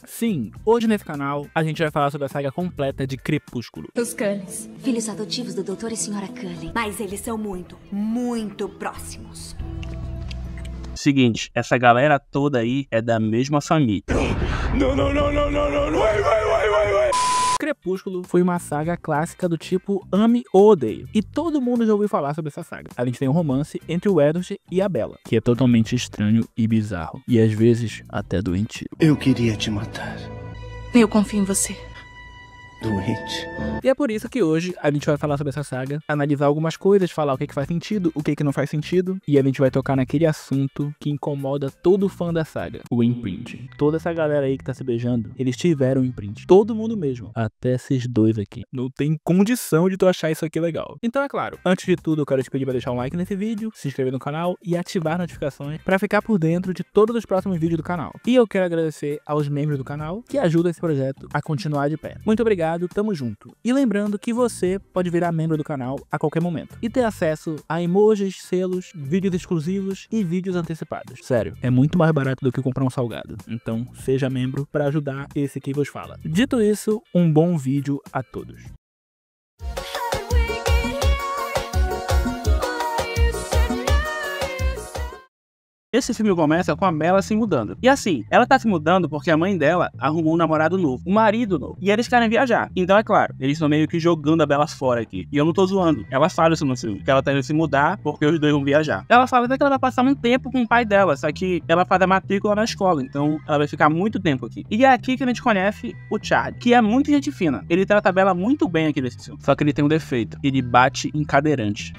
Sim, hoje nesse canal a gente vai falar sobre a saga completa de Crepúsculo. Os Cullens. Filhos adotivos do Dr. e Sra. Cullen. Mas eles são muito próximos. Seguinte, essa galera toda aí é da mesma família. Não. Vai. Crepúsculo foi uma saga clássica do tipo ame ou odeio. E todo mundo já ouviu falar sobre essa saga. A gente tem um romance entre o Edward e a Bella, que é totalmente estranho e bizarro. E às vezes até doentio. Eu queria te matar. Eu confio em você. Doente. E é por isso que hoje a gente vai falar sobre essa saga, analisar algumas coisas, falar o que faz sentido, o que não faz sentido, e a gente vai tocar naquele assunto que incomoda todo fã da saga, o imprint. Toda essa galera aí que tá se beijando, eles tiveram imprint. Todo mundo mesmo, até esses dois aqui. Não tem condição de tu achar isso aqui legal. Então é claro, antes de tudo eu quero te pedir pra deixar um like nesse vídeo, se inscrever no canal e ativar notificações pra ficar por dentro de todos os próximos vídeos do canal. E eu quero agradecer aos membros do canal que ajudam esse projeto a continuar de pé. Muito obrigado. Tamo junto. E lembrando que você pode virar membro do canal a qualquer momento e ter acesso a emojis, selos, vídeos exclusivos e vídeos antecipados. Sério, é muito mais barato do que comprar um salgado. Então, seja membro para ajudar esse que vos fala. Dito isso, um bom vídeo a todos. Esse filme começa com a Bella se mudando. E assim, ela tá se mudando porque a mãe dela arrumou um namorado novo, um marido novo. E eles querem viajar. Então é claro, eles estão meio que jogando a Bella fora aqui. E eu não tô zoando. Ela fala isso no filme, que ela tá indo se mudar porque os dois vão viajar. Ela fala até que ela vai passar um tempo com o pai dela, só que ela faz a matrícula na escola, então ela vai ficar muito tempo aqui. E é aqui que a gente conhece o Charlie, que é muito gente fina. Ele trata a Bella muito bem aqui nesse filme. Só que ele tem um defeito. Ele bate em cadeirante.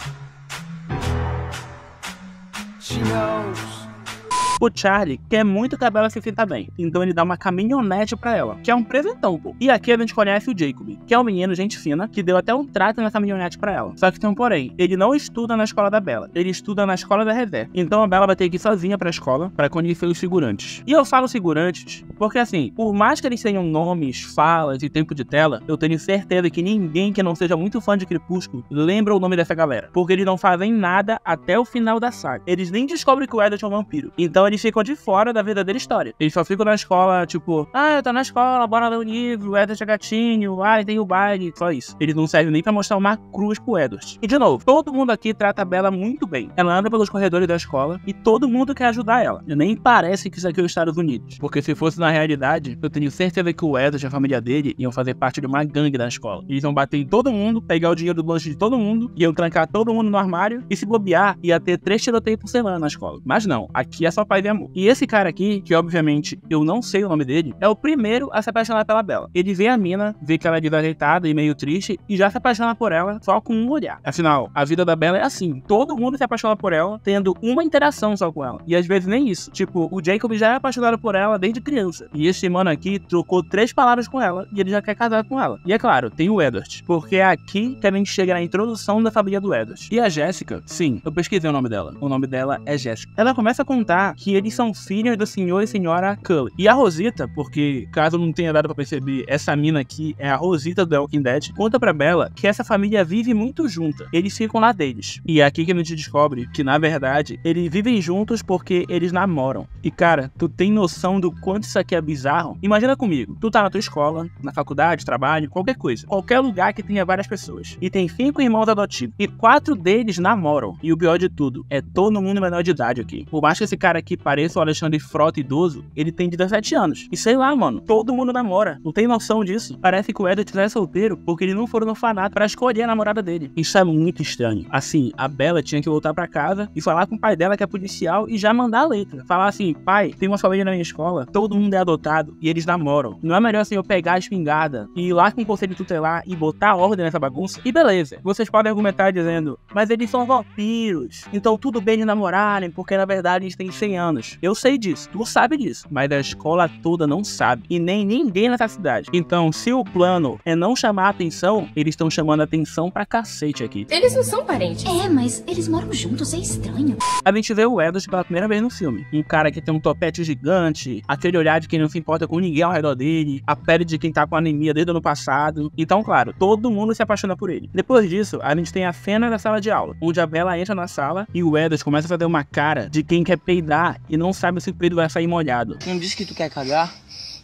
O Charlie quer muito que a Bella se sinta bem, então ele dá uma caminhonete pra ela, que é um presentão, pô. E aqui a gente conhece o Jacob, que é um menino gente fina, que deu até um trato nessa caminhonete pra ela. Só que tem um porém, ele não estuda na escola da Bella, ele estuda na escola da reserva. Então a Bella vai ter que ir sozinha pra escola pra conhecer os figurantes. E eu falo figurantes porque assim, por mais que eles tenham nomes, falas e tempo de tela, eu tenho certeza que ninguém que não seja muito fã de Crepúsculo lembra o nome dessa galera, porque eles não fazem nada até o final da saga. Eles nem descobrem que o Edward é um vampiro. Então eles ficam de fora da verdadeira história. Eles só ficam na escola, tipo, eu tô na escola, bora ler um livro, o Edward é gatinho, tem o baile, só isso. Eles não servem nem pra mostrar uma cruz pro Edward. E de novo, todo mundo aqui trata a Bella muito bem. Ela anda pelos corredores da escola e todo mundo quer ajudar ela. E nem parece que isso aqui é os Estados Unidos. Porque se fosse na realidade, eu tenho certeza que o Edward e a família dele iam fazer parte de uma gangue da escola. Eles iam bater em todo mundo, pegar o dinheiro do lanche de todo mundo, iam trancar todo mundo no armário e se bobear, ia ter 3 tiroteios por semana na escola. Mas não, aqui é só paz e amor. E esse cara aqui, que obviamente eu não sei o nome dele, é o primeiro a se apaixonar pela Bella. Ele vê a mina, vê que ela é desajeitada e meio triste e já se apaixona por ela só com um olhar. Afinal, a vida da Bella é assim, todo mundo se apaixona por ela tendo uma interação só com ela. E às vezes nem isso. Tipo, o Jacob já é apaixonado por ela desde criança. E esse mano aqui trocou 3 palavras com ela e ele já quer casar com ela. E é claro, tem o Edward, porque é aqui que a gente chega na introdução da família do Edward. E a Jéssica, sim, eu pesquisei o nome dela. O nome dela é Jéssica. Ela começa a contar que eles são filhos do senhor e senhora Cullen. E a Rosita, porque caso não tenha dado pra perceber, essa mina aqui é a Rosita do The Walking Dead, conta pra Bella que essa família vive muito junta. Eles ficam lá deles. E é aqui que a gente descobre que, na verdade, eles vivem juntos porque eles namoram. E cara, tu tem noção do quanto isso aqui é bizarro? Imagina comigo, tu tá na tua escola, na faculdade, trabalho, qualquer coisa. Qualquer lugar que tenha várias pessoas. E tem 5 irmãos adotivos. E 4 deles namoram. E o pior de tudo, é todo mundo menor de idade aqui. Por mais que esse cara aqui pareça o Alexandre Frota idoso, ele tem 17 anos. E sei lá, mano, todo mundo namora. Não tem noção disso. Parece que o Edward é solteiro porque ele não foi no orfanato pra escolher a namorada dele. Isso é muito estranho. Assim, a Bella tinha que voltar pra casa e falar com o pai dela, que é policial, e já mandar a letra. Falar assim, pai, tem uma família na minha escola, todo mundo é adotado e eles namoram. Não é melhor assim eu pegar a espingarda e ir lá com o conselho tutelar e botar ordem nessa bagunça? E beleza, vocês podem argumentar dizendo, mas eles são vampiros, então tudo bem de namorarem, porque na verdade eles têm 100 anos. Eu sei disso, tu sabe disso, mas a escola toda não sabe, e nem ninguém nessa cidade. Então, se o plano é não chamar a atenção, eles estão chamando a atenção pra cacete aqui. Eles não são parentes. É, mas eles moram juntos, é estranho. A gente vê o Edward pela primeira vez no filme. Um cara que tem um topete gigante, aquele olhar de quem não se importa com ninguém ao redor dele, a pele de quem tá com anemia desde o ano passado. Então, claro, todo mundo se apaixona por ele. Depois disso, a gente tem a cena da sala de aula, onde a Bella entra na sala e o Edward começa a fazer uma cara de quem quer peidar e não sabe se o peido vai sair molhado. Não disse que tu quer cagar?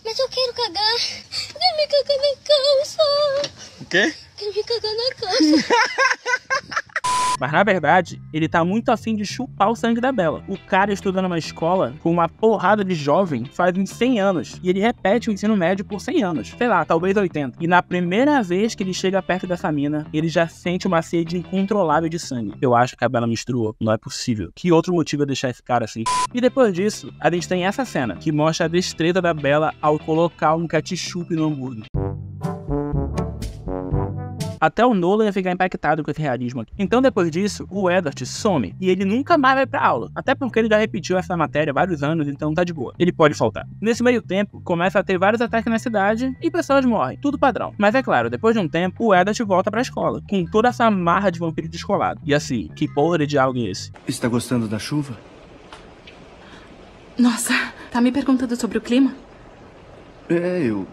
Mas eu quero cagar. Eu quero me cagar na calça. O quê? Quero me cagar na calça. Mas na verdade, ele tá muito afim de chupar o sangue da Bella. O cara estuda numa escola com uma porrada de jovem faz uns 100 anos. E ele repete o ensino médio por 100 anos. Sei lá, talvez 80. E na primeira vez que ele chega perto dessa mina, ele já sente uma sede incontrolável de sangue. Eu acho que a Bella menstruou. Não é possível. Que outro motivo é deixar esse cara assim? E depois disso, a gente tem essa cena, que mostra a destreza da Bella ao colocar um ketchup no hambúrguer. Até o Nolan ia ficar impactado com esse realismo aqui. Então depois disso, o Edward some e ele nunca mais vai pra aula. Até porque ele já repetiu essa matéria vários anos, então tá de boa. Ele pode faltar. Nesse meio tempo, começa a ter vários ataques na cidade e pessoas morrem. Tudo padrão. Mas é claro, depois de um tempo, o Edward volta pra escola, com toda essa marra de vampiro descolado. E assim, que porra de diálogo é esse? Está gostando da chuva? Nossa, tá me perguntando sobre o clima? Eu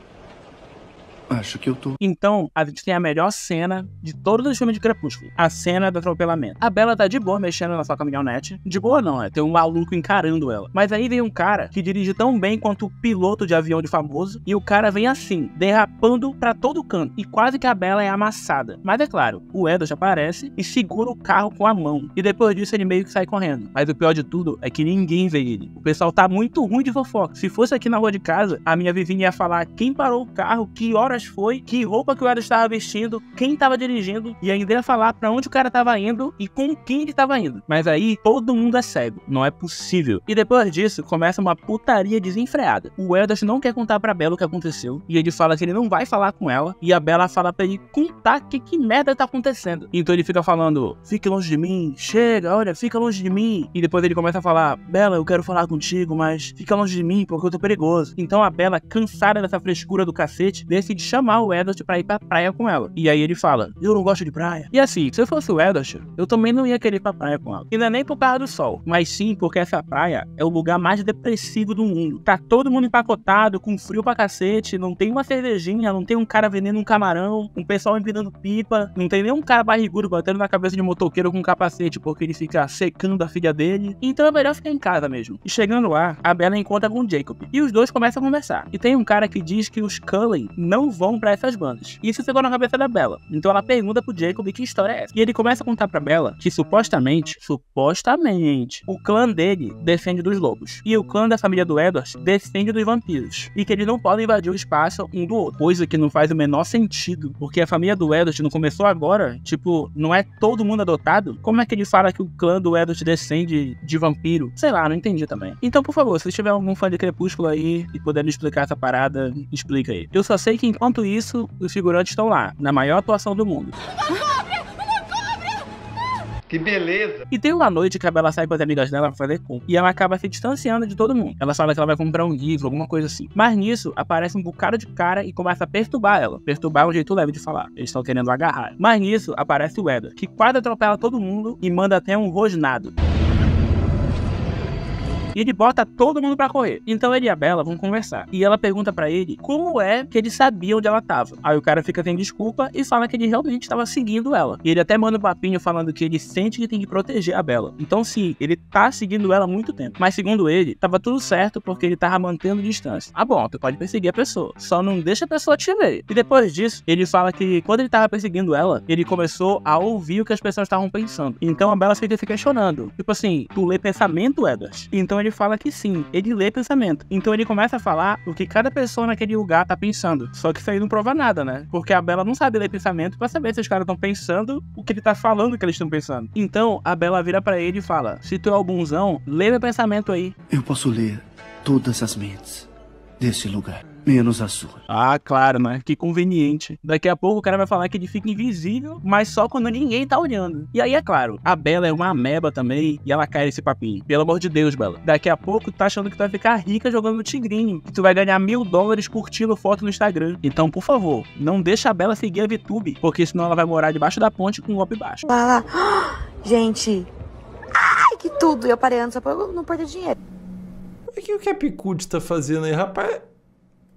acho que eu tô. Então, a gente tem a melhor cena de todos os filmes de Crepúsculo. A cena do atropelamento. A Bella tá de boa mexendo na sua caminhonete. De boa não, tem um maluco encarando ela. Mas aí vem um cara que dirige tão bem quanto o piloto de avião de famoso. E o cara vem assim, derrapando pra todo canto. E quase que a Bella é amassada. Mas é claro, o Edward aparece e segura o carro com a mão. E depois disso ele meio que sai correndo. Mas o pior de tudo é que ninguém vê ele. O pessoal tá muito ruim de fofoca. Se fosse aqui na rua de casa, a minha vizinha ia falar quem parou o carro, que horas foi, que roupa que o Edward estava vestindo, quem estava dirigindo, e ainda ia falar pra onde o cara estava indo e com quem ele estava indo. Mas aí todo mundo é cego, não é possível. E depois disso começa uma putaria desenfreada. O Edward não quer contar pra Bella o que aconteceu, e ele fala que ele não vai falar com ela, e a Bella fala pra ele contar que merda tá acontecendo. Então ele fica falando, fique longe de mim, chega, olha, fica longe de mim. E depois ele começa a falar, Bella, eu quero falar contigo, mas fica longe de mim porque eu tô perigoso. Então a Bella, cansada dessa frescura do cacete, decide chamar o Edward pra ir pra praia com ela. E aí ele fala, eu não gosto de praia. E assim, se eu fosse o Edward, eu também não ia querer ir pra praia com ela. E não é nem por causa do sol, mas sim porque essa praia é o lugar mais depressivo do mundo. Tá todo mundo empacotado, com frio pra cacete, não tem uma cervejinha, não tem um cara vendendo um camarão, um pessoal empinando pipa, não tem nem um cara barrigudo batendo na cabeça de motoqueiro com um capacete porque ele fica secando a filha dele. Então é melhor ficar em casa mesmo. E chegando lá, a Bella encontra com o Jacob. E os dois começam a conversar. E tem um cara que diz que os Cullen não vão pra essas bandas. Isso ficou na cabeça da Bella. Então ela pergunta pro Jacob que história é essa. E ele começa a contar pra Bella que supostamente, o clã dele defende dos lobos. E o clã da família do Edward defende dos vampiros. E que eles não podem invadir o espaço um do outro. Coisa que não faz o menor sentido. Porque a família do Edward não começou agora? Tipo, não é todo mundo adotado? Como é que ele fala que o clã do Edward descende de vampiro? Sei lá, não entendi também. Então, por favor, se tiver algum fã de Crepúsculo aí e puder me explicar essa parada, explica aí. Eu só sei que enquanto isso, os figurantes estão lá, na maior atuação do mundo. Que beleza! E tem uma noite que a Bella sai com as amigas dela pra fazer compra. E ela acaba se distanciando de todo mundo. Ela fala que ela vai comprar um livro, alguma coisa assim. Mas nisso, aparece um bocado de cara e começa a perturbar ela. Perturbar é um jeito leve de falar. Eles estão querendo agarrar. Mas nisso, aparece o Edward, que quase atropela todo mundo e manda até um rosnado. E ele bota todo mundo pra correr. Então ele e a Bella vão conversar. E ela pergunta pra ele como é que ele sabia onde ela tava. Aí o cara fica sem desculpa e fala que ele realmente estava seguindo ela. E ele até manda um papinho falando que ele sente que tem que proteger a Bella. Então sim, ele tá seguindo ela há muito tempo. Mas segundo ele, tava tudo certo porque ele tava mantendo distância. Ah bom, tu pode perseguir a pessoa, só não deixa a pessoa te ver. E depois disso, ele fala que quando ele tava perseguindo ela, ele começou a ouvir o que as pessoas estavam pensando. Então a Bella fica se questionando. Tipo assim, tu lê pensamento, Edward? Então ele fala que sim, ele lê pensamento. Então ele começa a falar o que cada pessoa naquele lugar tá pensando. Só que isso aí não prova nada, né? Porque a Bella não sabe ler pensamento pra saber se os caras estão pensando o que ele tá falando que eles estão pensando. Então a Bella vira pra ele e fala, se tu é o bonzão, lê meu pensamento aí. Eu posso ler todas as mentes desse lugar, menos a sua. Ah, claro, né? Que conveniente. Daqui a pouco o cara vai falar que ele fica invisível, mas só quando ninguém tá olhando. E aí, é claro, a Bella é uma ameba também e ela cai nesse papinho. Pelo amor de Deus, Bella. Daqui a pouco tu tá achando que tu vai ficar rica jogando no tigrinho. Que tu vai ganhar $1000 curtindo foto no Instagram. Então, por favor, não deixa a Bella seguir a VTube, porque senão ela vai morar debaixo da ponte com um golpe baixo. Fala. Gente. Ai, que tudo. Eu parei antes só pra eu não perder dinheiro. O que a Picude tá fazendo aí, rapaz?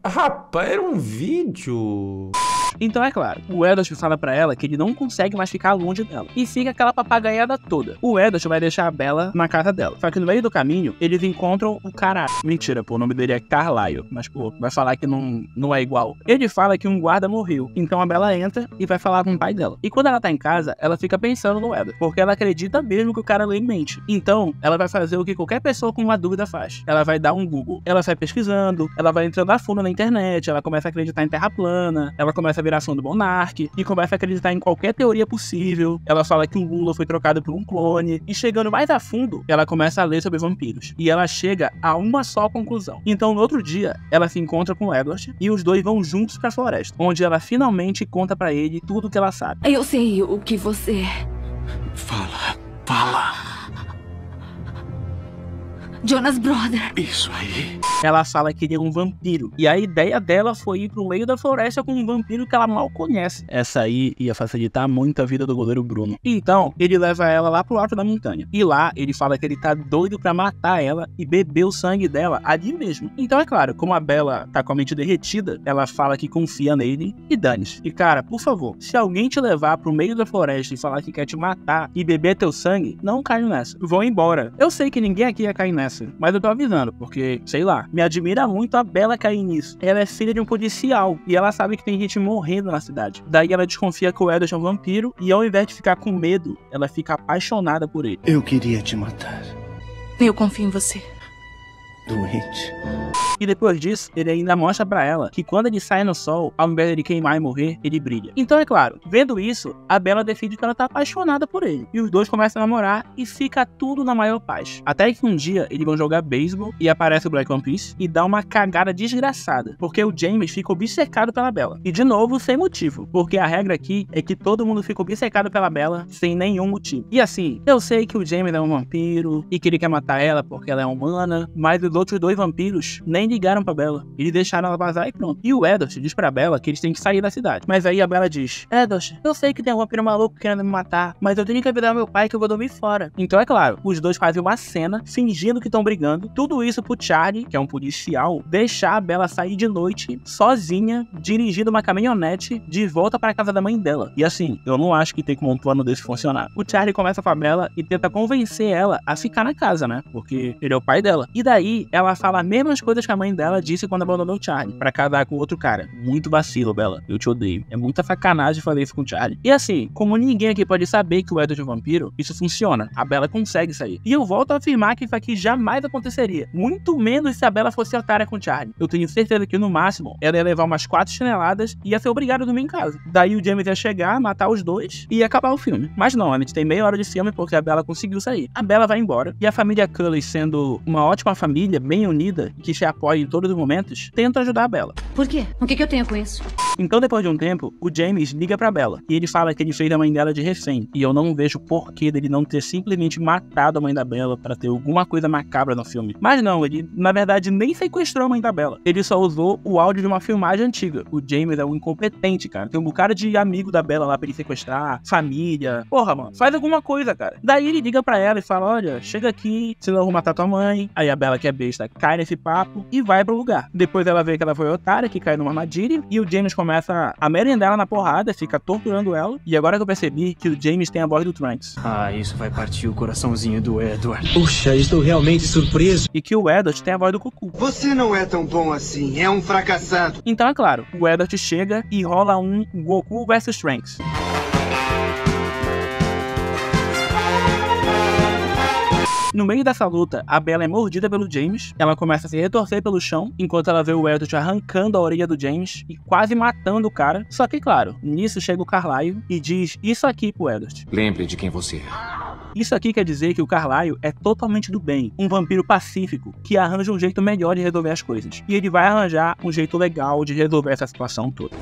Rapaz, era um vídeo. Então é claro, o Edward fala pra ela que ele não consegue mais ficar longe dela. E fica aquela papagaiada toda. O Edward vai deixar a Bella na casa dela. Só que no meio do caminho, eles encontram o caralho. Mentira, pô, o nome dele é Carlyle. Mas, pô, vai falar que não é igual. Ele fala que um guarda morreu. Então a Bella entra e vai falar com o pai dela. E quando ela tá em casa, ela fica pensando no Edward. Porque ela acredita mesmo que o cara lê mente. Então, ela vai fazer o que qualquer pessoa com uma dúvida faz. Ela vai dar um Google. Ela sai pesquisando, ela vai entrando a fundo na internet, ela começa a acreditar em terra plana, ela começa a virar fã do Monark e começa a acreditar em qualquer teoria possível. Ela fala que o Lula foi trocado por um clone. E chegando mais a fundo, ela começa a ler sobre vampiros. E ela chega a uma só conclusão. Então, no outro dia, ela se encontra com o Edward e os dois vão juntos pra floresta, onde ela finalmente conta pra ele tudo o que ela sabe. Eu sei o que você... Fala. Jonas Brother. Isso aí. Ela fala que ele é um vampiro. E a ideia dela foi ir pro meio da floresta com um vampiro que ela mal conhece. Essa aí ia facilitar muito a vida do goleiro Bruno. Então, ele leva ela lá pro alto da montanha. E lá, ele fala que ele tá doido pra matar ela e beber o sangue dela ali mesmo. Então, é claro, como a Bella tá com a mente derretida, ela fala que confia nele e dane-se. E cara, por favor, se alguém te levar pro meio da floresta e falar que quer te matar e beber teu sangue, não caia nessa. Vão embora. Eu sei que ninguém aqui ia cair nessa, mas eu tô avisando, porque, sei lá, me admira muito a Bella cair nisso. Ela é filha de um policial e ela sabe que tem gente morrendo na cidade. Daí ela desconfia que o Edward é um vampiro e ao invés de ficar com medo, ela fica apaixonada por ele. Eu queria te matar. Eu confio em você. Doente. E depois disso, ele ainda mostra pra ela que quando ele sai no sol, ao invés de ele queimar e morrer, ele brilha. Então é claro, vendo isso, a Bella decide que ela tá apaixonada por ele. E os dois começam a namorar e fica tudo na maior paz. Até que um dia, eles vão jogar beisebol e aparece o Black One Piece e dá uma cagada desgraçada. Porque o James fica obcecado pela Bella. E de novo, sem motivo. Porque a regra aqui é que todo mundo fica obcecado pela Bella sem nenhum motivo. E assim, eu sei que o James é um vampiro e que ele quer matar ela porque ela é humana, mas os outros dois vampiros nem ligaram pra Bella. Eles deixaram ela vazar e pronto. E o Edward diz pra Bella que eles têm que sair da cidade. Mas aí a Bella diz: Edward, eu sei que tem um vampiro maluco querendo me matar, mas eu tenho que avisar meu pai que eu vou dormir fora. Então é claro, os dois fazem uma cena fingindo que estão brigando. Tudo isso pro Charlie, que é um policial, deixar a Bella sair de noite sozinha, dirigindo uma caminhonete de volta pra casa da mãe dela. E assim, eu não acho que tem como um plano desse funcionar. O Charlie começa com a Bella e tenta convencer ela a ficar na casa, né? Porque ele é o pai dela. E daí ela fala as mesmas coisas que a mãe dela disse quando abandonou o Charlie, pra casar com outro cara. Muito vacilo, Bella. Eu te odeio. É muita sacanagem fazer isso com o Charlie. E assim, como ninguém aqui pode saber que o Edward é um vampiro, isso funciona. A Bella consegue sair. E eu volto a afirmar que isso aqui jamais aconteceria. Muito menos se a Bella fosse otária com o Charlie. Eu tenho certeza que no máximo, ela ia levar umas 4 chineladas e ia ser obrigada a dormir em casa. Daí o James ia chegar, matar os dois e ia acabar o filme. Mas não, a gente tem meia hora de filme porque a Bella conseguiu sair. A Bella vai embora e a família Cullen, sendo uma ótima família, bem unida, que se apoia em todos os momentos, tenta ajudar a Bella. Por quê? O que eu tenho com isso? Então, depois de um tempo, o James liga pra Bella e ele fala que ele fez a mãe dela de refém. E eu não vejo porquê dele não ter simplesmente matado a mãe da Bella pra ter alguma coisa macabra no filme. Mas não, ele na verdade nem sequestrou a mãe da Bella. Ele só usou o áudio de uma filmagem antiga. O James é um incompetente, cara. Tem um bocado de amigo da Bella lá pra ele sequestrar, família. Porra, mano, faz alguma coisa, cara. Daí ele liga pra ela e fala: olha, chega aqui, senão eu vou matar tua mãe. Aí a Bella, que é besta, cai nesse papo e vai pro lugar. Depois ela vê que ela foi otária, que caiu numa armadilha, e o James começa a merendar ela na porrada, fica torturando ela. E agora que eu percebi que o James tem a voz do Trunks. Ah, isso vai partir o coraçãozinho do Edward. Puxa, estou realmente surpreso. E que o Edward tem a voz do Goku. Você não é tão bom assim, é um fracassado. Então é claro, o Edward chega e rola um Goku vs Trunks. No meio dessa luta, a Bella é mordida pelo James, ela começa a se retorcer pelo chão, enquanto ela vê o Edward arrancando a orelha do James e quase matando o cara. Só que, claro, nisso chega o Carlyle e diz isso aqui pro Edward. Lembre de quem você é. Isso aqui quer dizer que o Carlyle é totalmente do bem, um vampiro pacífico, que arranja um jeito melhor de resolver as coisas. E ele vai arranjar um jeito legal de resolver essa situação toda.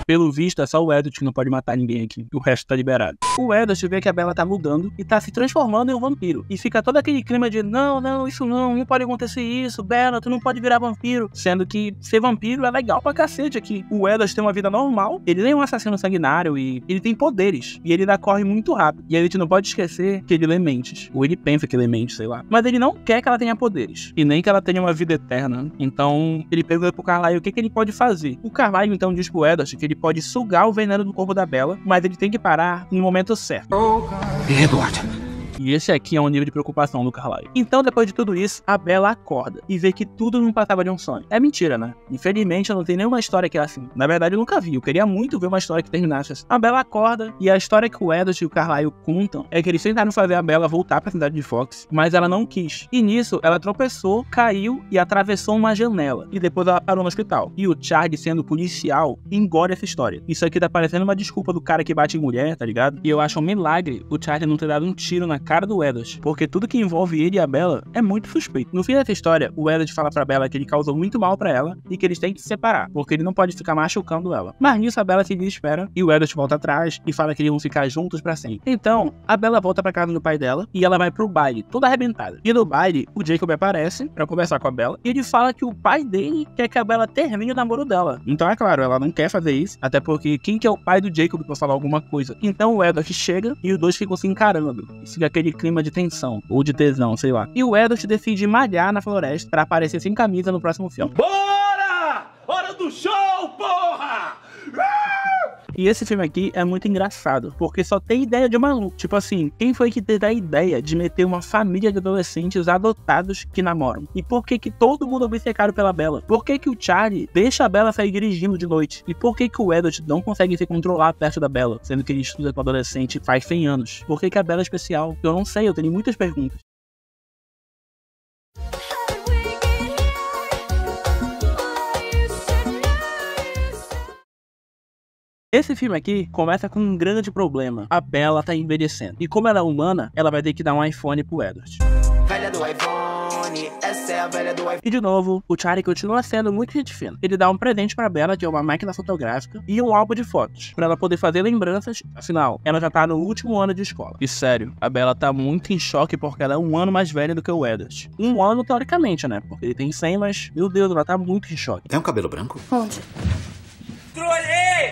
Pelo visto, é só o Edward que não pode matar ninguém aqui. O resto tá liberado. O Edward vê que a Bella tá mudando e tá se transformando em um vampiro. E fica todo aquele clima de não, isso não pode acontecer isso. Bella, tu não pode virar vampiro. Sendo que ser vampiro é legal pra cacete aqui. O Edward tem uma vida normal, ele nem é um assassino sanguinário e ele tem poderes. E ele ainda corre muito rápido. E a gente não pode esquecer que ele lê mentes. Ou ele pensa que lê mentes, sei lá. Mas ele não quer que ela tenha poderes. E nem que ela tenha uma vida eterna. Então, ele pergunta pro Carlyle o que ele pode fazer. O Carlyle então diz pro Edward que ele pode sugar o veneno do corpo da Bella, mas ele tem que parar no momento certo. Edward. E esse aqui é um nível de preocupação do Carlyle. Então, depois de tudo isso, a Bella acorda e vê que tudo não passava de um sonho. É mentira, né? Infelizmente, eu não tenho nenhuma história que é assim. Na verdade, eu nunca vi. Eu queria muito ver uma história que terminasse assim. A Bella acorda e a história que o Edward e o Carlyle contam é que eles tentaram fazer a Bella voltar pra cidade de Fox, mas ela não quis. E nisso, ela tropeçou, caiu e atravessou uma janela. E depois ela parou no hospital. E o Charlie, sendo policial, engole essa história. Isso aqui tá parecendo uma desculpa do cara que bate em mulher, tá ligado? E eu acho um milagre o Charlie não ter dado um tiro na cara do Edward, porque tudo que envolve ele e a Bella é muito suspeito. No fim dessa história, o Edward fala pra Bella que ele causou muito mal pra ela e que eles têm que se separar, porque ele não pode ficar machucando ela. Mas nisso a Bella se desespera e o Edward volta atrás e fala que eles vão ficar juntos pra sempre. Então, a Bella volta pra casa do pai dela e ela vai pro baile, toda arrebentada. E no baile, o Jacob aparece pra conversar com a Bella e ele fala que o pai dele quer que a Bella termine o namoro dela. Então é claro, ela não quer fazer isso, até porque quem que é o pai do Jacob pra falar alguma coisa? Então o Edward chega e os dois ficam se encarando. E fica aquele clima de tensão, ou de tesão, sei lá. E o Edward decide malhar na floresta pra aparecer sem camisa no próximo filme. Bora! Hora do show, porra! E esse filme aqui é muito engraçado, porque só tem ideia de maluco. Tipo assim, quem foi que teve a ideia de meter uma família de adolescentes adotados que namoram? E por que que todo mundo é obcecado pela Bella? Por que que o Charlie deixa a Bella sair dirigindo de noite? E por que que o Edward não consegue se controlar perto da Bella, sendo que ele estuda com adolescente faz 100 anos? Por que que a Bella é especial? Eu não sei, eu tenho muitas perguntas. Esse filme aqui começa com um grande problema. A Bella tá envelhecendo. E como ela é humana, ela vai ter que dar um iPhone pro Edward. Velha do iPhone, essa é a velha do iPhone. E de novo, o Charlie continua sendo muito gente fina. Ele dá um presente pra Bella, que é uma máquina fotográfica e um álbum de fotos, pra ela poder fazer lembranças. Afinal, ela já tá no último ano de escola. E sério, a Bella tá muito em choque porque ela é um ano mais velha do que o Edward. Um ano teoricamente, né? Porque ele tem 100, mas, meu Deus, ela tá muito em choque. Tem um cabelo branco? Onde?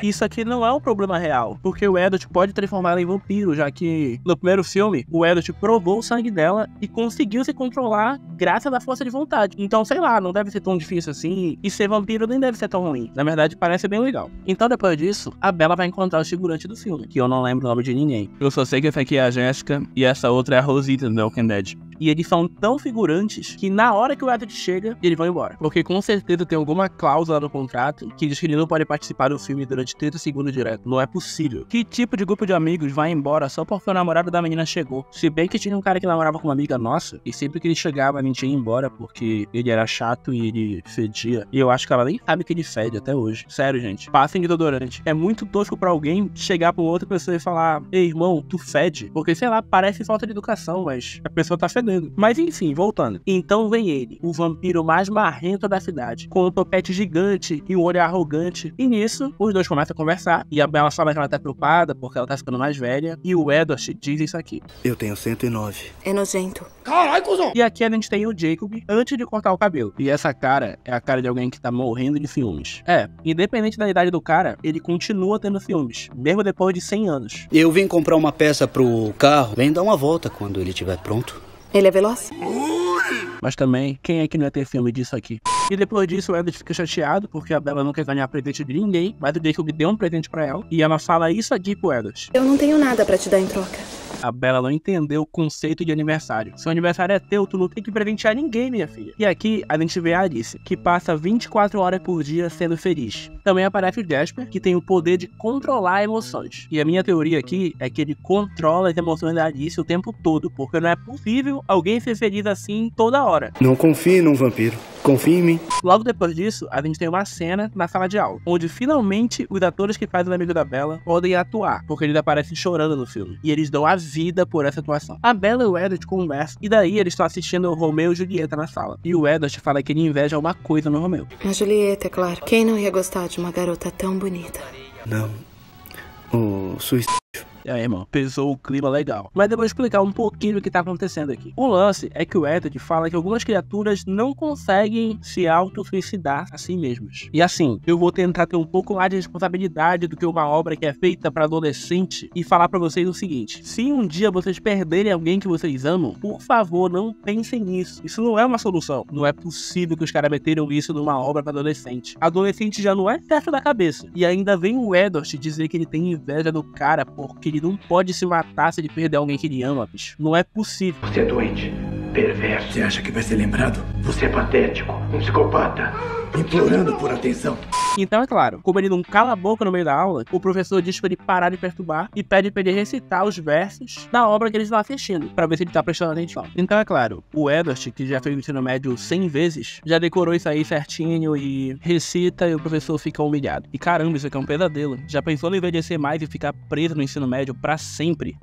Isso aqui não é um problema real, porque o Edward pode transformar ela em vampiro, já que no primeiro filme, o Edward provou o sangue dela e conseguiu se controlar graças à força de vontade. Então, sei lá, não deve ser tão difícil assim, e ser vampiro nem deve ser tão ruim. Na verdade, parece bem legal. Então, depois disso, a Bella vai encontrar o figurante do filme, que eu não lembro o nome de ninguém. Eu só sei que essa aqui é a Jessica e essa outra é a Rosita do The Walking Dead. E eles são tão figurantes que na hora que o Edward chega, eles vão embora. Porque com certeza tem alguma cláusula no contrato que diz que ele não pode participar do filme durante 30 segundos direto. Não é possível. Que tipo de grupo de amigos vai embora só porque o namorado da menina chegou? Se bem que tinha um cara que namorava com uma amiga nossa, e sempre que ele chegava, a gente ia embora porque ele era chato e ele fedia. E eu acho que ela nem sabe que ele fede até hoje. Sério, gente. Passem de desodorante. É muito tosco pra alguém chegar pra outra pessoa e falar: ei, irmão, tu fede. Porque, sei lá, parece falta de educação, mas a pessoa tá fedendo. Mas enfim, voltando. Então vem ele, o vampiro mais marrento da cidade, com um topete gigante e um olhar arrogante. E nisso, os dois começam a conversar. E a Bella fala que ela tá preocupada porque ela tá ficando mais velha. E o Edward diz isso aqui: eu tenho 109. É nojento. Caralho, cuzão! E aqui a gente tem o Jacob antes de cortar o cabelo. E essa cara é a cara de alguém que tá morrendo de ciúmes. É, independente da idade do cara, ele continua tendo ciúmes, mesmo depois de 100 anos. Eu vim comprar uma peça pro carro. Vem dar uma volta quando ele estiver pronto. Ele é veloz? Mas também, quem é que não ia ter filme disso aqui? E depois disso, o Edward fica chateado porque a Bella não quer ganhar presente de ninguém, mas o Jacob deu um presente pra ela. E ela fala isso aqui pro Edward: eu não tenho nada pra te dar em troca. A Bella não entendeu o conceito de aniversário. Se o aniversário é teu, tu não tem que presentear ninguém, minha filha. E aqui a gente vê a Alice, que passa 24 horas por dia sendo feliz. Também aparece o Jasper, que tem o poder de controlar emoções. E a minha teoria aqui é que ele controla as emoções da Alice o tempo todo, porque não é possível alguém ser feliz assim toda hora. Não confie num vampiro. Confie em mim. Logo depois disso, a gente tem uma cena na sala de aula, onde finalmente os atores que fazem o amigo da Bella podem atuar, porque eles aparecem chorando no filme. E eles dão a vida por essa atuação. A Bella e o Edward conversam, e daí eles estão assistindo o Romeu e Julieta na sala. E o Edward fala que ele inveja uma coisa no Romeu. A Julieta, é claro. Quem não ia gostar de uma garota tão bonita? Não. O suicídio. E aí, irmão, pesou o clima legal. Mas eu vou explicar um pouquinho o que tá acontecendo aqui. O lance é que o Edward fala que algumas criaturas não conseguem se auto-suicidar a si mesmas. E assim, eu vou tentar ter um pouco mais de responsabilidade do que uma obra que é feita pra adolescente e falar pra vocês o seguinte: se um dia vocês perderem alguém que vocês amam, por favor, não pensem nisso. Isso não é uma solução. Não é possível que os caras meteram isso numa obra pra adolescente. Adolescente já não é certo da cabeça. E ainda vem o Edward dizer que ele tem inveja do cara porque ele não pode se matar se ele perder alguém que ele ama, bicho. Não é possível. Você é doente, perverso. Você acha que vai ser lembrado? Você é patético, um psicopata. Implorando por atenção. Então, é claro, como ele não cala a boca no meio da aula, o professor diz pra ele parar de perturbar e pede pra ele recitar os versos da obra que ele está assistindo, pra ver se ele tá prestando atenção. Então, é claro, o Edward, que já fez o ensino médio 100 vezes, já decorou isso aí certinho e recita e o professor fica humilhado. E caramba, isso aqui é um pesadelo. Já pensou em envelhecer mais e ficar preso no ensino médio pra sempre?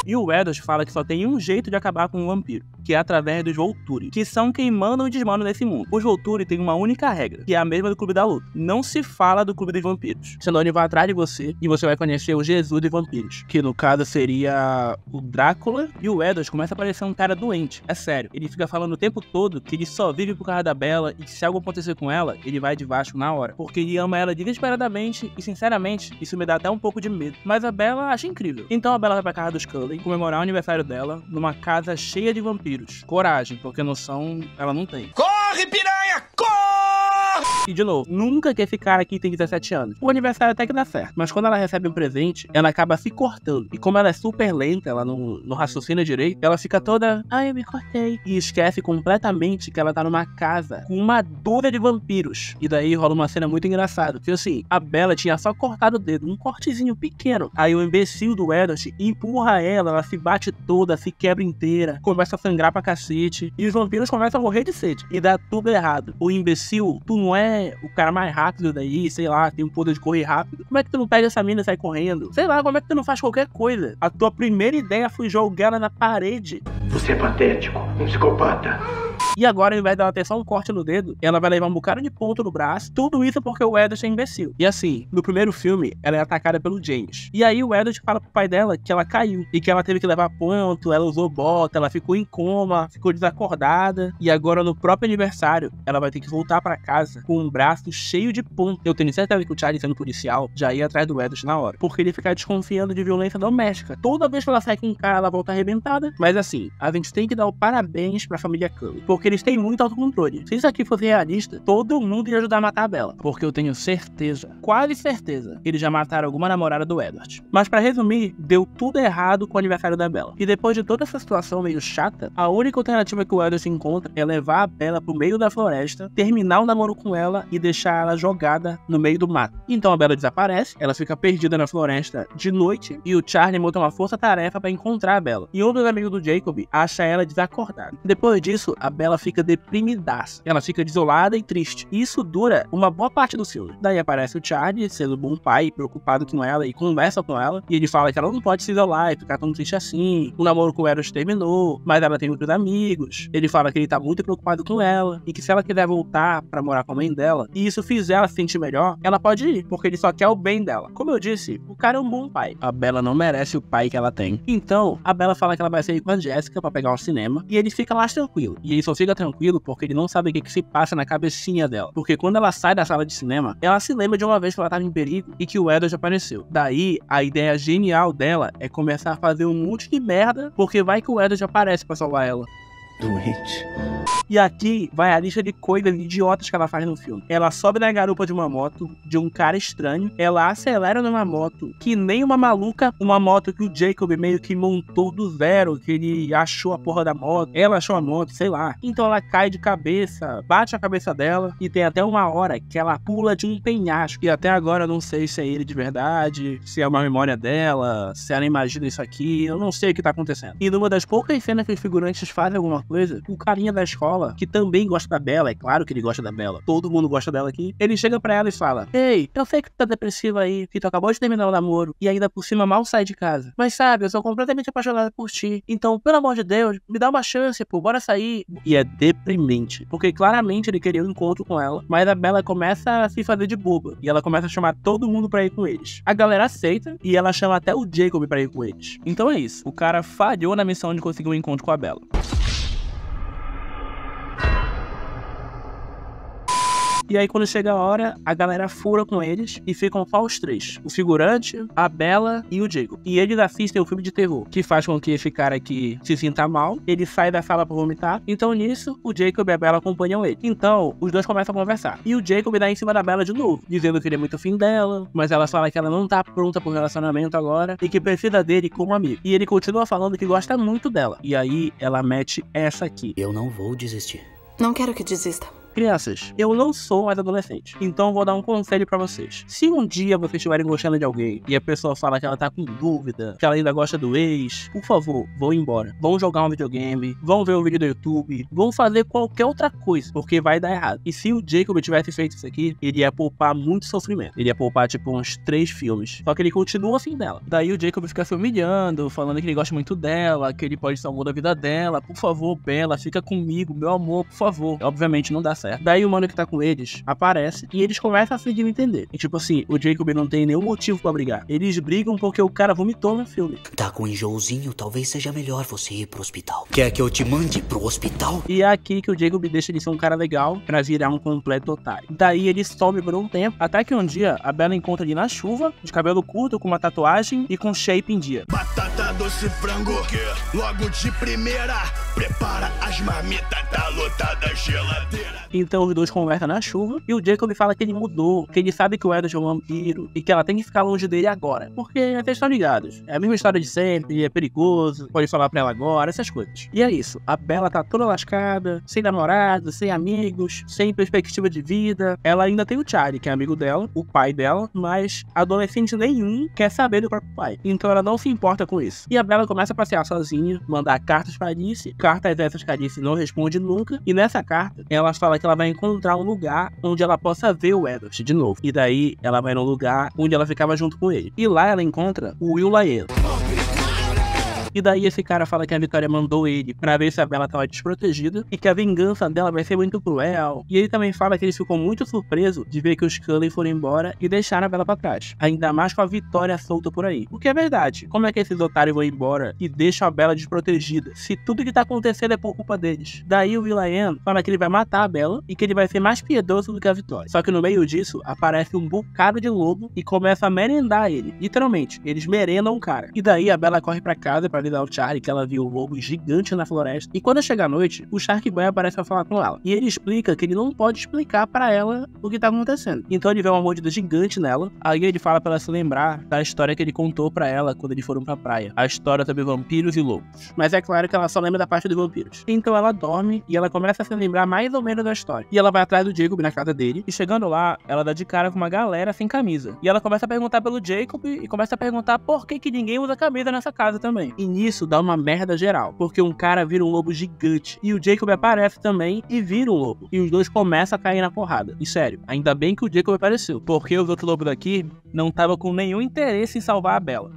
E o Edward fala que só tem um jeito de acabar com o vampiro, que é através dos Volturi, que são quem mandam e desmandam nesse mundo. Os Volturi têm uma única regra, que é a mesma do Clube da Luta: não se fala do Clube dos Vampiros, senão ele vai atrás de você e você vai conhecer o Jesus dos vampiros, que no caso seria o Drácula. E o Edward começa a parecer um cara doente, é sério. Ele fica falando o tempo todo que ele só vive por causa da Bella e que se algo acontecer com ela, ele vai de Vasco na hora, porque ele ama ela desesperadamente e sinceramente isso me dá até um pouco de medo. Mas a Bella acha incrível. Então a Bella vai pra casa dos Cullen comemorar o aniversário dela numa casa cheia de vampiros. Coragem, porque noção ela não tem. Corre, piranha, corre! E de novo, nunca que esse cara aqui tem 17 anos. O aniversário até que dá certo, mas quando ela recebe um presente, ela acaba se cortando. E como ela é super lenta, ela não raciocina direito, ela fica toda: ai, eu me cortei. E esquece completamente que ela tá numa casa com uma dúzia de vampiros. E daí rola uma cena muito engraçada, que assim, a Bella tinha só cortado o dedo, um cortezinho pequeno. Aí o imbecil do Edward empurra ela se bate toda, se quebra inteira, começa a sangrar pra cacete. E os vampiros começam a morrer de sede. E dá tudo errado. O imbecil, tu não é o cara mais rápido daí, sei lá, tem um poder de correr rápido. Como é que tu não pega essa mina e sai correndo? Sei lá, como é que tu não faz qualquer coisa? A tua primeira ideia foi jogar ela na parede. Você é patético, um psicopata. E agora, ao invés dela ter só um corte no dedo, ela vai levar um bocado de ponto no braço. Tudo isso porque o Edward é imbecil. E assim, no primeiro filme, ela é atacada pelo James. E aí o Edward fala pro pai dela que ela caiu e que ela teve que levar ponto, ela usou bota, ela ficou em coma, ficou desacordada. E agora, no próprio aniversário, ela vai ter que voltar pra casa com um braço cheio de ponto. Eu tenho certeza que o Charlie, sendo policial, já ia atrás do Edward na hora, porque ele fica desconfiando de violência doméstica. Toda vez que ela sai com um cara, ela volta arrebentada. Mas assim, a gente tem que dar o parabéns pra família Cullen, porque eles têm muito autocontrole. Se isso aqui fosse realista, todo mundo ia ajudar a matar a Bella, porque eu tenho certeza, quase certeza, que eles já mataram alguma namorada do Edward. Mas pra resumir, deu tudo errado com o aniversário da Bella. E depois de toda essa situação meio chata, a única alternativa que o Edward encontra é levar a Bella pro meio da floresta, terminar o namoro com ela e deixar ela jogada no meio do mato. Então a Bella desaparece, ela fica perdida na floresta de noite e o Charlie monta uma força-tarefa pra encontrar a Bella. E um dos amigos do Jacob acha ela desacordada. Depois disso, a Bella fica deprimidaça. Ela fica desolada e triste. E isso dura uma boa parte do filme. Daí aparece o Charlie, sendo um bom pai, preocupado com ela e conversa com ela. E ele fala que ela não pode se isolar e ficar tão triste assim. O namoro com o Eros terminou, mas ela tem outros amigos. Ele fala que ele tá muito preocupado com ela e que se ela quiser voltar pra morar com a mãe dela e isso fizer ela se sentir melhor, ela pode ir, porque ele só quer o bem dela. Como eu disse, o cara é um bom pai. A Bella não merece o pai que ela tem. Então, a Bella fala que ela vai sair com a Jessica pra pegar um cinema e ele fica lá tranquilo. E ele só fica tranquilo porque ele não sabe o que se passa na cabecinha dela. Porque quando ela sai da sala de cinema, ela se lembra de uma vez que ela estava em perigo e que o Edward apareceu. Daí, a ideia genial dela é começar a fazer um monte de merda, porque vai que o Edward aparece pra salvar ela. Doente. E aqui vai a lista de coisas idiotas que ela faz no filme. Ela sobe na garupa de uma moto, de um cara estranho. Ela acelera numa moto, que nem uma maluca. Uma moto que o Jacob meio que montou do zero, que ele achou a porra da moto. Ela achou a moto, sei lá. Então ela cai de cabeça, bate a cabeça dela. E tem até uma hora que ela pula de um penhasco. E até agora eu não sei se é ele de verdade, se é uma memória dela, se ela imagina isso aqui. Eu não sei o que tá acontecendo. E numa das poucas cenas que os figurantes fazem alguma coisa, o carinha da escola, que também gosta da Bella, é claro que ele gosta da Bella, todo mundo gosta dela aqui, ele chega pra ela e fala: ei, eu sei que tu tá depressiva aí, que tu acabou de terminar o namoro, e ainda por cima mal sai de casa. Mas sabe, eu sou completamente apaixonada por ti. Então, pelo amor de Deus, me dá uma chance, pô, bora sair. E é deprimente, porque claramente ele queria um encontro com ela, mas a Bella começa a se fazer de boba, e ela começa a chamar todo mundo pra ir com eles. A galera aceita, e ela chama até o Jacob pra ir com eles. Então é isso, o cara falhou na missão de conseguir um encontro com a Bella. E aí quando chega a hora, a galera fura com eles e ficam só os três. O figurante, a Bella e o Jacob. E eles assistem um filme de terror, que faz com que esse cara aqui se sinta mal. Ele sai da sala pra vomitar. Então nisso, o Jacob e a Bella acompanham ele. Então, os dois começam a conversar. E o Jacob dá em cima da Bella de novo, dizendo que ele é muito afim dela, mas ela fala que ela não tá pronta pro relacionamento agora e que precisa dele como amigo. E ele continua falando que gosta muito dela. E aí, ela mete essa aqui: eu não vou desistir. Não quero que desista. Crianças, eu não sou mais adolescente, então vou dar um conselho pra vocês. Se um dia vocês estiverem gostando de alguém e a pessoa fala que ela tá com dúvida, que ela ainda gosta do ex, por favor, vão embora. Vão jogar um videogame, vão ver um vídeo do YouTube, vão fazer qualquer outra coisa, porque vai dar errado. E se o Jacob tivesse feito isso aqui, ele ia poupar muito sofrimento. Ele ia poupar tipo uns 3 filmes. Só que ele continua afim dela. Daí o Jacob fica se humilhando, falando que ele gosta muito dela, que ele pode salvar a vida dela. Por favor, Bella, fica comigo, meu amor, por favor. Obviamente não dá certo. Daí o mano que tá com eles aparece e eles começam a se entender. E tipo assim, o Jacob não tem nenhum motivo pra brigar. Eles brigam porque o cara vomitou no filme. Tá com enjoozinho, talvez seja melhor você ir pro hospital. Quer que eu te mande pro hospital? E é aqui que o Jacob deixa de ser um cara legal pra virar um completo otário. Daí ele some por um tempo, até que um dia a Bella encontra ele na chuva, de cabelo curto, com uma tatuagem e com shape em dia. Batata doce frango, logo de primeira, prepara as marmitas, tá lotada a geladeira. Então os dois conversam na chuva e o Jacob fala que ele mudou, que ele sabe que o Edward é um vampiro e que ela tem que ficar longe dele agora. Porque vocês estão ligados, é a mesma história de sempre, é perigoso, pode falar pra ela agora, essas coisas. E é isso, a Bella tá toda lascada, sem namorado, sem amigos, sem perspectiva de vida. Ela ainda tem o Charlie, que é amigo dela, o pai dela, mas adolescente nenhum quer saber do próprio pai. Então ela não se importa com isso. E a Bella começa a passear sozinha, mandar cartas pra Alice, cartas essas que a Alice não responde nunca, e nessa carta ela fala que ela vai encontrar um lugar onde ela possa ver o Edward de novo. E daí ela vai num lugar onde ela ficava junto com ele. E lá ela encontra o will.i.am. E daí esse cara fala que a Victoria mandou ele pra ver se a Bella tava desprotegida e que a vingança dela vai ser muito cruel. E ele também fala que ele ficou muito surpreso de ver que os Cullen foram embora e deixaram a Bella pra trás. Ainda mais com a Victoria solta por aí. O que é verdade. Como é que esses otários vão embora e deixam a Bella desprotegida, se tudo que tá acontecendo é por culpa deles? Daí o will.i.am fala que ele vai matar a Bella e que ele vai ser mais piedoso do que a Victoria. Só que no meio disso, aparece um bocado de lobo e começa a merendar ele. Literalmente, eles merendam o cara. E daí a Bella corre pra casa pra avisar o Charlie que ela viu um lobo gigante na floresta. E quando chega a noite, o Shark Boy aparece pra falar com ela. E ele explica que ele não pode explicar pra ela o que tá acontecendo. Então ele vê uma mordida gigante nela. Aí ele fala pra ela se lembrar da história que ele contou pra ela quando eles foram pra praia. A história sobre vampiros e lobos. Mas é claro que ela só lembra da parte dos vampiros. Então ela dorme e ela começa a se lembrar mais ou menos da história. E ela vai atrás do Jacob na casa dele. E chegando lá, ela dá de cara com uma galera sem camisa. E ela começa a perguntar pelo Jacob e começa a perguntar por que ninguém usa camisa nessa casa também. E nisso dá uma merda geral, porque um cara vira um lobo gigante e o Jacob aparece também e vira um lobo. E os dois começam a cair na porrada. E sério, ainda bem que o Jacob apareceu, porque os outros lobos daqui não estavam com nenhum interesse em salvar a Bella.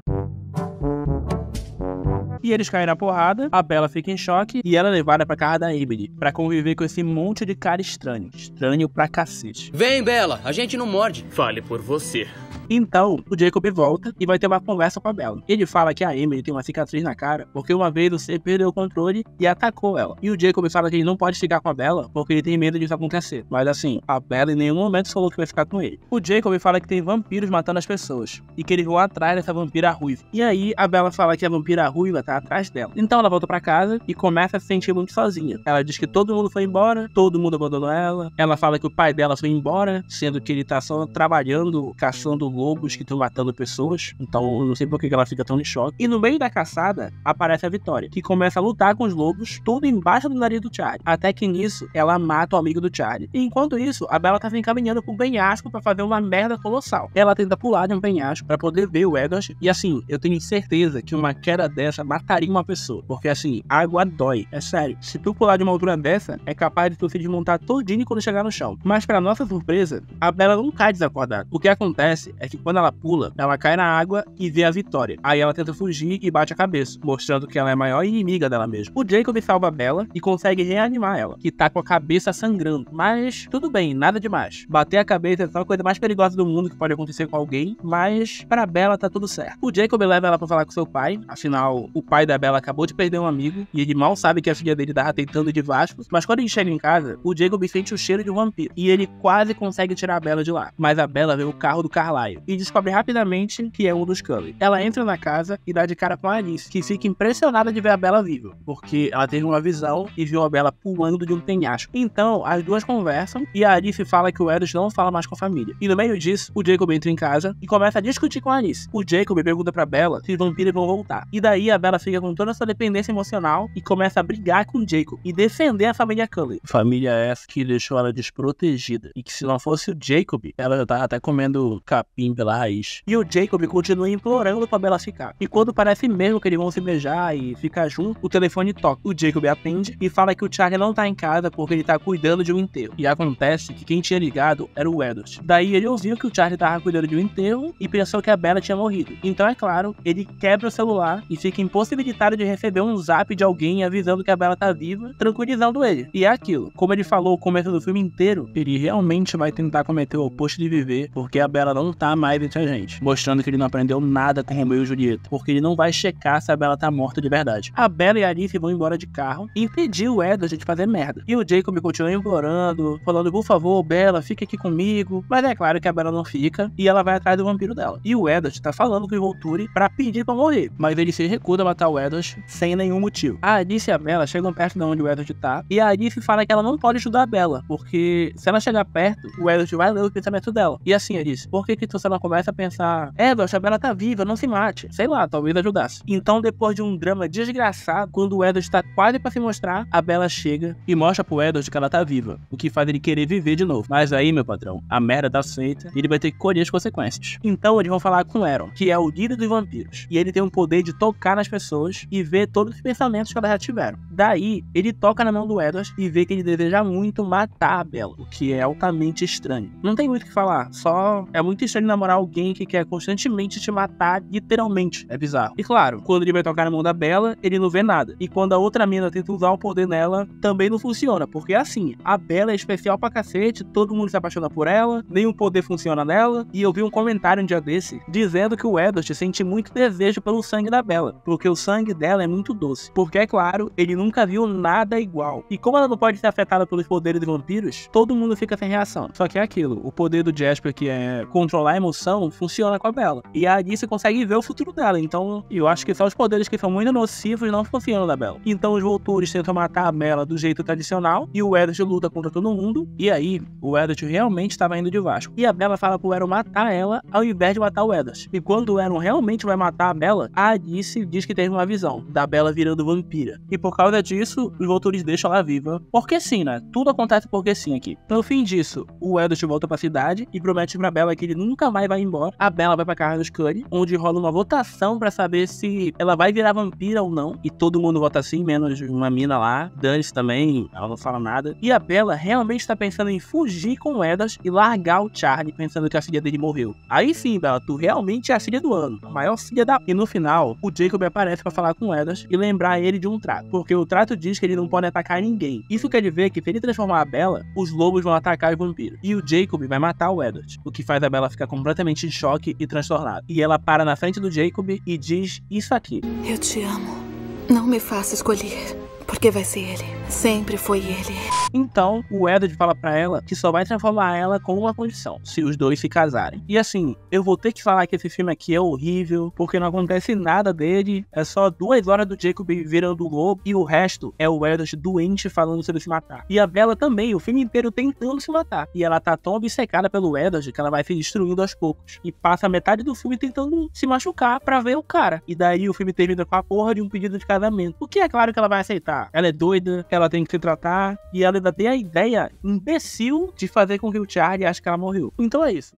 E eles caem na porrada, a Bella fica em choque e ela é levada pra casa da Emily pra conviver com esse monte de cara estranho. Estranho pra cacete. Vem, Bella, a gente não morde. Fale por você. Então, o Jacob volta e vai ter uma conversa com a Bella. Ele fala que a Emily tem uma cicatriz na cara porque uma vez você perdeu o controle e atacou ela. E o Jacob fala que ele não pode ficar com a Bella porque ele tem medo disso acontecer. Mas assim, a Bella em nenhum momento falou que vai ficar com ele. O Jacob fala que tem vampiros matando as pessoas e que eles vão atrás dessa vampira ruiva. E aí, a Bella fala que a vampira ruiva tá atrás dela. Então ela volta pra casa e começa a se sentir muito sozinha. Ela diz que todo mundo foi embora, todo mundo abandonou ela. Ela fala que o pai dela foi embora, sendo que ele tá só trabalhando, caçando lobos que estão matando pessoas. Então eu não sei por que ela fica tão em choque. E no meio da caçada aparece a Vitória, que começa a lutar com os lobos, tudo embaixo do nariz do Charlie. Até que nisso ela mata o amigo do Charlie. E enquanto isso, a Bella tá se encaminhando pra um penhasco pra fazer uma merda colossal. Ela tenta pular de um penhasco pra poder ver o Edward. E assim, eu tenho certeza que uma queda dessa mataria uma pessoa. Porque assim, água dói. É sério. Se tu pular de uma altura dessa, é capaz de tu se desmontar todinho quando chegar no chão. Mas pra nossa surpresa, a Bella não cai desacordada. O que acontece é que quando ela pula, ela cai na água e vê a Vitória. Aí ela tenta fugir e bate a cabeça, mostrando que ela é a maior inimiga dela mesma. O Jacob salva a Bella e consegue reanimar ela, que tá com a cabeça sangrando. Mas tudo bem, nada demais. Bater a cabeça é só a coisa mais perigosa do mundo que pode acontecer com alguém, mas pra Bella tá tudo certo. O Jacob leva ela pra falar com seu pai, afinal, o pai da Bella acabou de perder um amigo e ele mal sabe que a filha dele tava tentando de Vasco. Mas quando ele chega em casa, o Jacob sente o cheiro de um vampiro e ele quase consegue tirar a Bella de lá. Mas a Bella vê o carro do Carlyle e descobre rapidamente que é um dos Cully. Ela entra na casa e dá de cara com a Alice, que fica impressionada de ver a Bella viva, porque ela teve uma visão e viu a Bella pulando de um penhasco. Então, as duas conversam e a Alice fala que o Edward não fala mais com a família. E no meio disso, o Jacob entra em casa e começa a discutir com a Alice. O Jacob pergunta pra Bella se os vampiros vão voltar. E daí a Bella fica com toda essa dependência emocional e começa a brigar com o Jacob e defender a família Cully. Família essa que deixou ela desprotegida. E que se não fosse o Jacob, ela já tava até comendo capim pela raiz. E o Jacob continua implorando pra Bella ficar. E quando parece mesmo que eles vão se beijar e ficar junto, o telefone toca. O Jacob atende e fala que o Charlie não tá em casa porque ele tá cuidando de um enterro. E acontece que quem tinha ligado era o Edward. Daí ele ouviu que o Charlie tava cuidando de um enterro e pensou que a Bella tinha morrido. Então, é claro, ele quebra o celular e fica impossibilitado de receber um zap de alguém avisando que a Bella tá viva, tranquilizando ele. E é aquilo. Como ele falou o começo do filme inteiro, ele realmente vai tentar cometer o oposto de viver porque a Bella não tá mais entre a gente. Mostrando que ele não aprendeu nada com Romeu e Julieta. Porque ele não vai checar se a Bella tá morta de verdade. A Bella e a Alice vão embora de carro e impedir o Edward de fazer merda. E o Jacob continua implorando, falando, por favor, Bella, fica aqui comigo. Mas é claro que a Bella não fica e ela vai atrás do vampiro dela. E o Edward tá falando com o Volturi pra pedir pra morrer. Mas ele se recusa a matar o Edward sem nenhum motivo. A Alice e a Bella chegam perto de onde o Edward tá e a Alice fala que ela não pode ajudar a Bella, porque se ela chegar perto, o Edward vai ler o pensamento dela. E assim, Alice, por que você não começa a pensar, Edward, a Bella tá viva, não se mate. Sei lá, talvez ajudasse. Então, depois de um drama desgraçado, quando o Edward tá quase pra se mostrar, a Bella chega e mostra pro Edward que ela tá viva, o que faz ele querer viver de novo. Mas aí, meu patrão, a merda tá feita e ele vai ter que colher as consequências. Então, eles vão falar com Aaron, que é o líder dos vampiros, e ele tem o poder de tocar nas pessoas e ver todos os pensamentos que elas já tiveram. Daí, ele toca na mão do Edward e vê que ele deseja muito matar a Bella, o que é altamente estranho. Não tem muito o que falar, só é muito estranho namorar alguém que quer constantemente te matar, literalmente. É bizarro. E claro, quando ele vai tocar na mão da Bella, ele não vê nada. E quando a outra mina tenta usar o poder nela, também não funciona, porque assim, a Bella é especial pra cacete, todo mundo se apaixona por ela, nenhum poder funciona nela, e eu vi um comentário um dia desse, dizendo que o Edward sente muito desejo pelo sangue da Bella, porque o sangue dela é muito doce. Porque é claro, ele nunca viu nada igual. E como ela não pode ser afetada pelos poderes de vampiros, todo mundo fica sem reação. Só que é aquilo, o poder do Jasper, que é controlar a emoção, funciona com a Bella. E a Alice consegue ver o futuro dela, então eu acho que só os poderes que são muito nocivos não funcionam da Bella. Então os Volturi tentam matar a Bella do jeito tradicional, e o Edward luta contra todo mundo, e aí o Edward realmente estava indo de Vasco. E a Bella fala pro Aaron matar ela, ao invés de matar o Edward. E quando o Aaron realmente vai matar a Bella, a Alice diz que teve uma visão da Bella virando vampira. E por causa disso, os Volturi deixam ela viva. Porque sim, né? Tudo acontece porque sim aqui. No fim disso, o Edward volta pra cidade e promete pra Bella que ele nunca mais vai embora. A Bella vai pra casa dos Cully, onde rola uma votação pra saber se ela vai virar vampira ou não. E todo mundo vota sim, menos uma mina lá. Dane-se também, ela não fala nada. E a Bella realmente tá pensando em fugir com o Edward e largar o Charlie, pensando que a filha dele morreu. Aí sim, Bella, tu realmente é a filha do ano. A maior filha da... E no final, o Jacob aparece pra falar com o Edward e lembrar ele de um trato. Porque o trato diz que ele não pode atacar ninguém. Isso quer dizer que se ele transformar a Bella, os lobos vão atacar os vampiros. E o Jacob vai matar o Edward, o que faz a Bella ficar completamente em choque e transtornada. E ela para na frente do Jacob e diz isso aqui. Eu te amo. Não me faça escolher. Porque vai ser ele. Sempre foi ele. Então, o Edward fala pra ela que só vai transformar ela com uma condição, se os dois se casarem. E assim, eu vou ter que falar que esse filme aqui é horrível, porque não acontece nada dele, é só 2 horas do Jacob virando lobo, e o resto é o Edward doente falando sobre se matar. E a Bella também, o filme inteiro tentando se matar. E ela tá tão obcecada pelo Edward que ela vai se destruindo aos poucos. E passa metade do filme tentando se machucar pra ver o cara. E daí o filme termina com a porra de um pedido de casamento. O que é claro que ela vai aceitar. Ela é doida, ela tem que se tratar, e ela ainda tem a ideia imbecil de fazer com que o Charlie ache que ela morreu. Então é isso.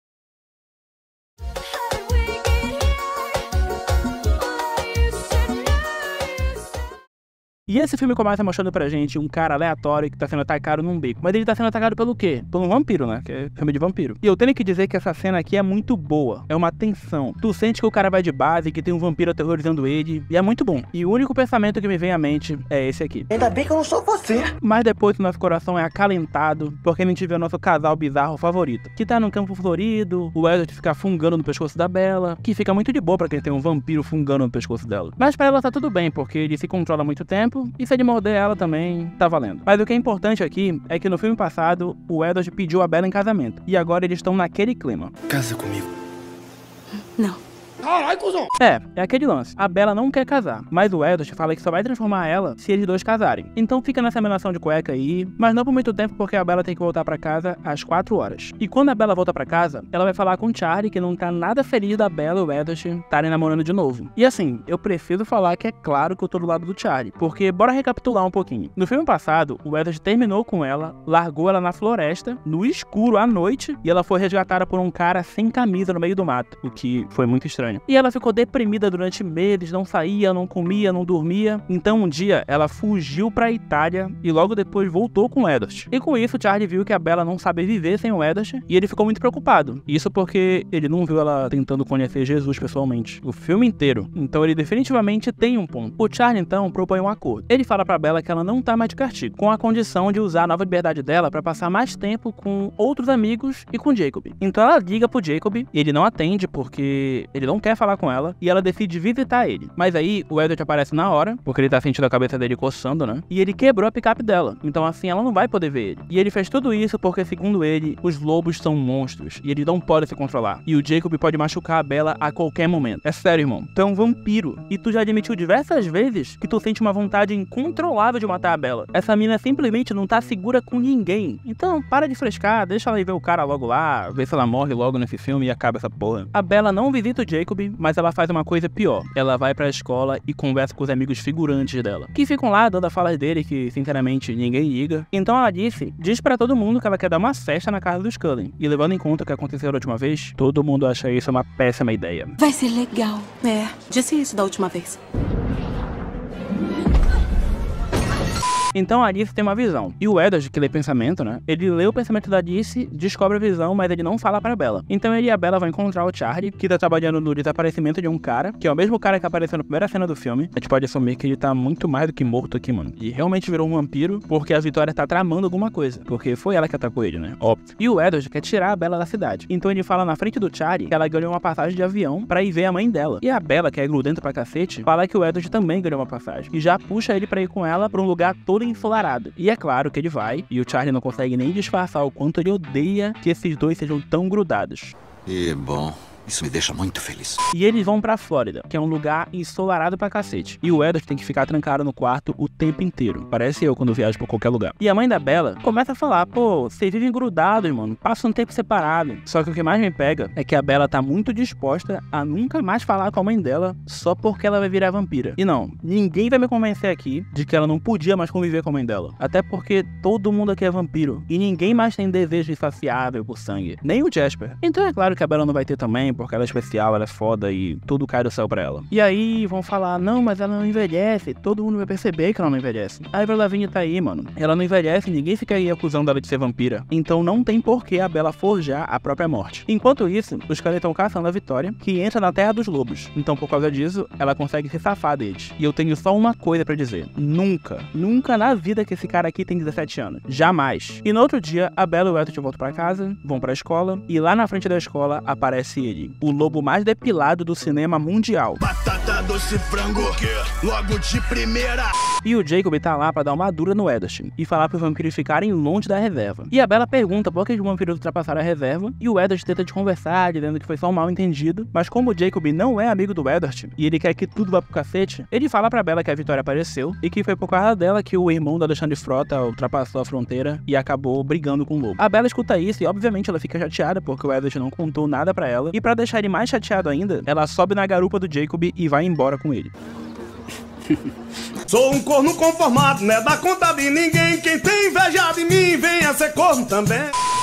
E esse filme começa mostrando pra gente um cara aleatório que tá sendo atacado num beco. Mas ele tá sendo atacado pelo quê? Por um vampiro, né? Que é filme de vampiro. E eu tenho que dizer que essa cena aqui é muito boa. É uma tensão. Tu sente que o cara vai de base, que tem um vampiro aterrorizando ele. E é muito bom. E o único pensamento que me vem à mente é esse aqui. Ainda bem que eu não sou você. Mas depois o nosso coração é acalentado, porque a gente vê o nosso casal bizarro favorito. Que tá num campo florido, o Edward fica fungando no pescoço da Bella. Que fica muito de boa pra quem tem um vampiro fungando no pescoço dela. Mas pra ela tá tudo bem, porque ele se controla há muito tempo. E se ele morder ela também, tá valendo. Mas o que é importante aqui é que no filme passado, o Edward pediu a Bella em casamento. E agora eles estão naquele clima. Casa comigo. Não. Caralho, cuzão! É aquele lance. A Bella não quer casar, mas o Edward fala que só vai transformar ela se eles dois casarem. Então fica nessa menação de cueca aí, mas não por muito tempo, porque a Bella tem que voltar pra casa às 4 horas. E quando a Bella volta pra casa, ela vai falar com o Charlie, que não tá nada feliz da Bella e o Edward estarem namorando de novo. E assim, eu preciso falar que é claro que eu tô do lado do Charlie, porque bora recapitular um pouquinho. No filme passado, o Edward terminou com ela, largou ela na floresta, no escuro, à noite, e ela foi resgatada por um cara sem camisa no meio do mato, o que foi muito estranho. E ela ficou deprimida durante meses, não saía, não comia, não dormia. Então um dia ela fugiu pra Itália e logo depois voltou com o Edward. E com isso o Charlie viu que a Bella não sabe viver sem o Edward e ele ficou muito preocupado. Isso porque ele não viu ela tentando conhecer Jesus pessoalmente o filme inteiro. Então ele definitivamente tem um ponto. O Charlie então propõe um acordo. Ele fala pra Bella que ela não tá mais de castigo, com a condição de usar a nova liberdade dela pra passar mais tempo com outros amigos e com Jacob. Então ela liga pro Jacob e ele não atende porque ele não quer falar com ela, e ela decide visitar ele. Mas aí o Edward aparece na hora, porque ele tá sentindo a cabeça dele coçando, né? E ele quebrou a picape dela. Então assim ela não vai poder ver ele. E ele fez tudo isso porque, segundo ele, os lobos são monstros e eles não podem se controlar. E o Jacob pode machucar a Bella a qualquer momento. É sério, irmão. Tu é um vampiro. E tu já admitiu diversas vezes que tu sente uma vontade incontrolável de matar a Bella. Essa mina simplesmente não tá segura com ninguém. Então para de frescar, deixa ela ir ver o cara logo lá, ver se ela morre logo nesse filme e acaba essa porra. A Bella não visita o Jacob, mas ela faz uma coisa pior. Ela vai pra escola e conversa com os amigos figurantes dela, que ficam lá dando a falas dele que, sinceramente, ninguém liga. Então ela diz pra todo mundo que ela quer dar uma festa na casa dos Cullen. E levando em conta o que aconteceu da última vez, todo mundo acha isso uma péssima ideia. Vai ser legal. É, disse isso da última vez. Então a Alice tem uma visão. E o Edward, que lê pensamento, né? Ele lê o pensamento da Alice, descobre a visão, mas ele não fala pra Bella. Então ele e a Bella vão encontrar o Charlie, que tá trabalhando no desaparecimento de um cara, que é o mesmo cara que apareceu na primeira cena do filme. A gente pode assumir que ele tá muito mais do que morto aqui, mano. E realmente virou um vampiro, porque a Vitória tá tramando alguma coisa. Porque foi ela que atacou ele, né? Óbvio. E o Edward quer tirar a Bella da cidade. Então ele fala na frente do Charlie que ela ganhou uma passagem de avião pra ir ver a mãe dela. E a Bella, que é grudenta pra cacete, fala que o Edward também ganhou uma passagem. E já puxa ele pra ir com ela pra um lugar todo ensolarado. E é claro que ele vai, e o Charlie não consegue nem disfarçar o quanto ele odeia que esses dois sejam tão grudados. E bom, isso me deixa muito feliz. E eles vão pra Flórida, que é um lugar ensolarado pra cacete. E o Edward tem que ficar trancado no quarto o tempo inteiro. Parece eu quando viajo pra qualquer lugar. E a mãe da Bella começa a falar: pô, vocês vivem grudados, mano. Passa um tempo separado. Só que o que mais me pega é que a Bella tá muito disposta a nunca mais falar com a mãe dela só porque ela vai virar vampira. E não, ninguém vai me convencer aqui de que ela não podia mais conviver com a mãe dela. Até porque todo mundo aqui é vampiro. E ninguém mais tem desejo insaciável por sangue. Nem o Jasper. Então é claro que a Bella não vai ter também, porque ela é especial, ela é foda e tudo cai do céu pra ela. E aí vão falar: não, mas ela não envelhece, todo mundo vai perceber que ela não envelhece. A Avril Lavigne tá aí, mano. Ela não envelhece, ninguém fica aí acusando ela de ser vampira. Então não tem porquê a Bella forjar a própria morte. Enquanto isso, os caras estão caçando a Vitória, que entra na Terra dos Lobos. Então por causa disso, ela consegue se safar deles. E eu tenho só uma coisa pra dizer: nunca na vida que esse cara aqui tem 17 anos. Jamais. E no outro dia, a Bella e o Edward voltam pra casa, vão pra escola, e lá na frente da escola aparece ele, o lobo mais depilado do cinema mundial. Batata doce frango, logo de primeira. E o Jacob tá lá pra dar uma dura no Eddard e falar pros vampiros ficarem longe da reserva. E a Bella pergunta por que os vampiros ultrapassaram a reserva, e o Eddard tenta conversar, dizendo que foi só um mal entendido, mas como o Jacob não é amigo do Eddard e ele quer que tudo vá pro cacete, ele fala pra Bella que a Vitória apareceu e que foi por causa dela que o irmão da Alexandre Frota ultrapassou a fronteira e acabou brigando com o lobo. A Bella escuta isso e obviamente ela fica chateada porque o Eddard não contou nada pra ela, e pra deixar ele mais chateado ainda, ela sobe na garupa do Jacob e vai embora com ele. Sou um corno conformado, não é da conta de ninguém. Quem tem inveja de mim, venha ser corno também.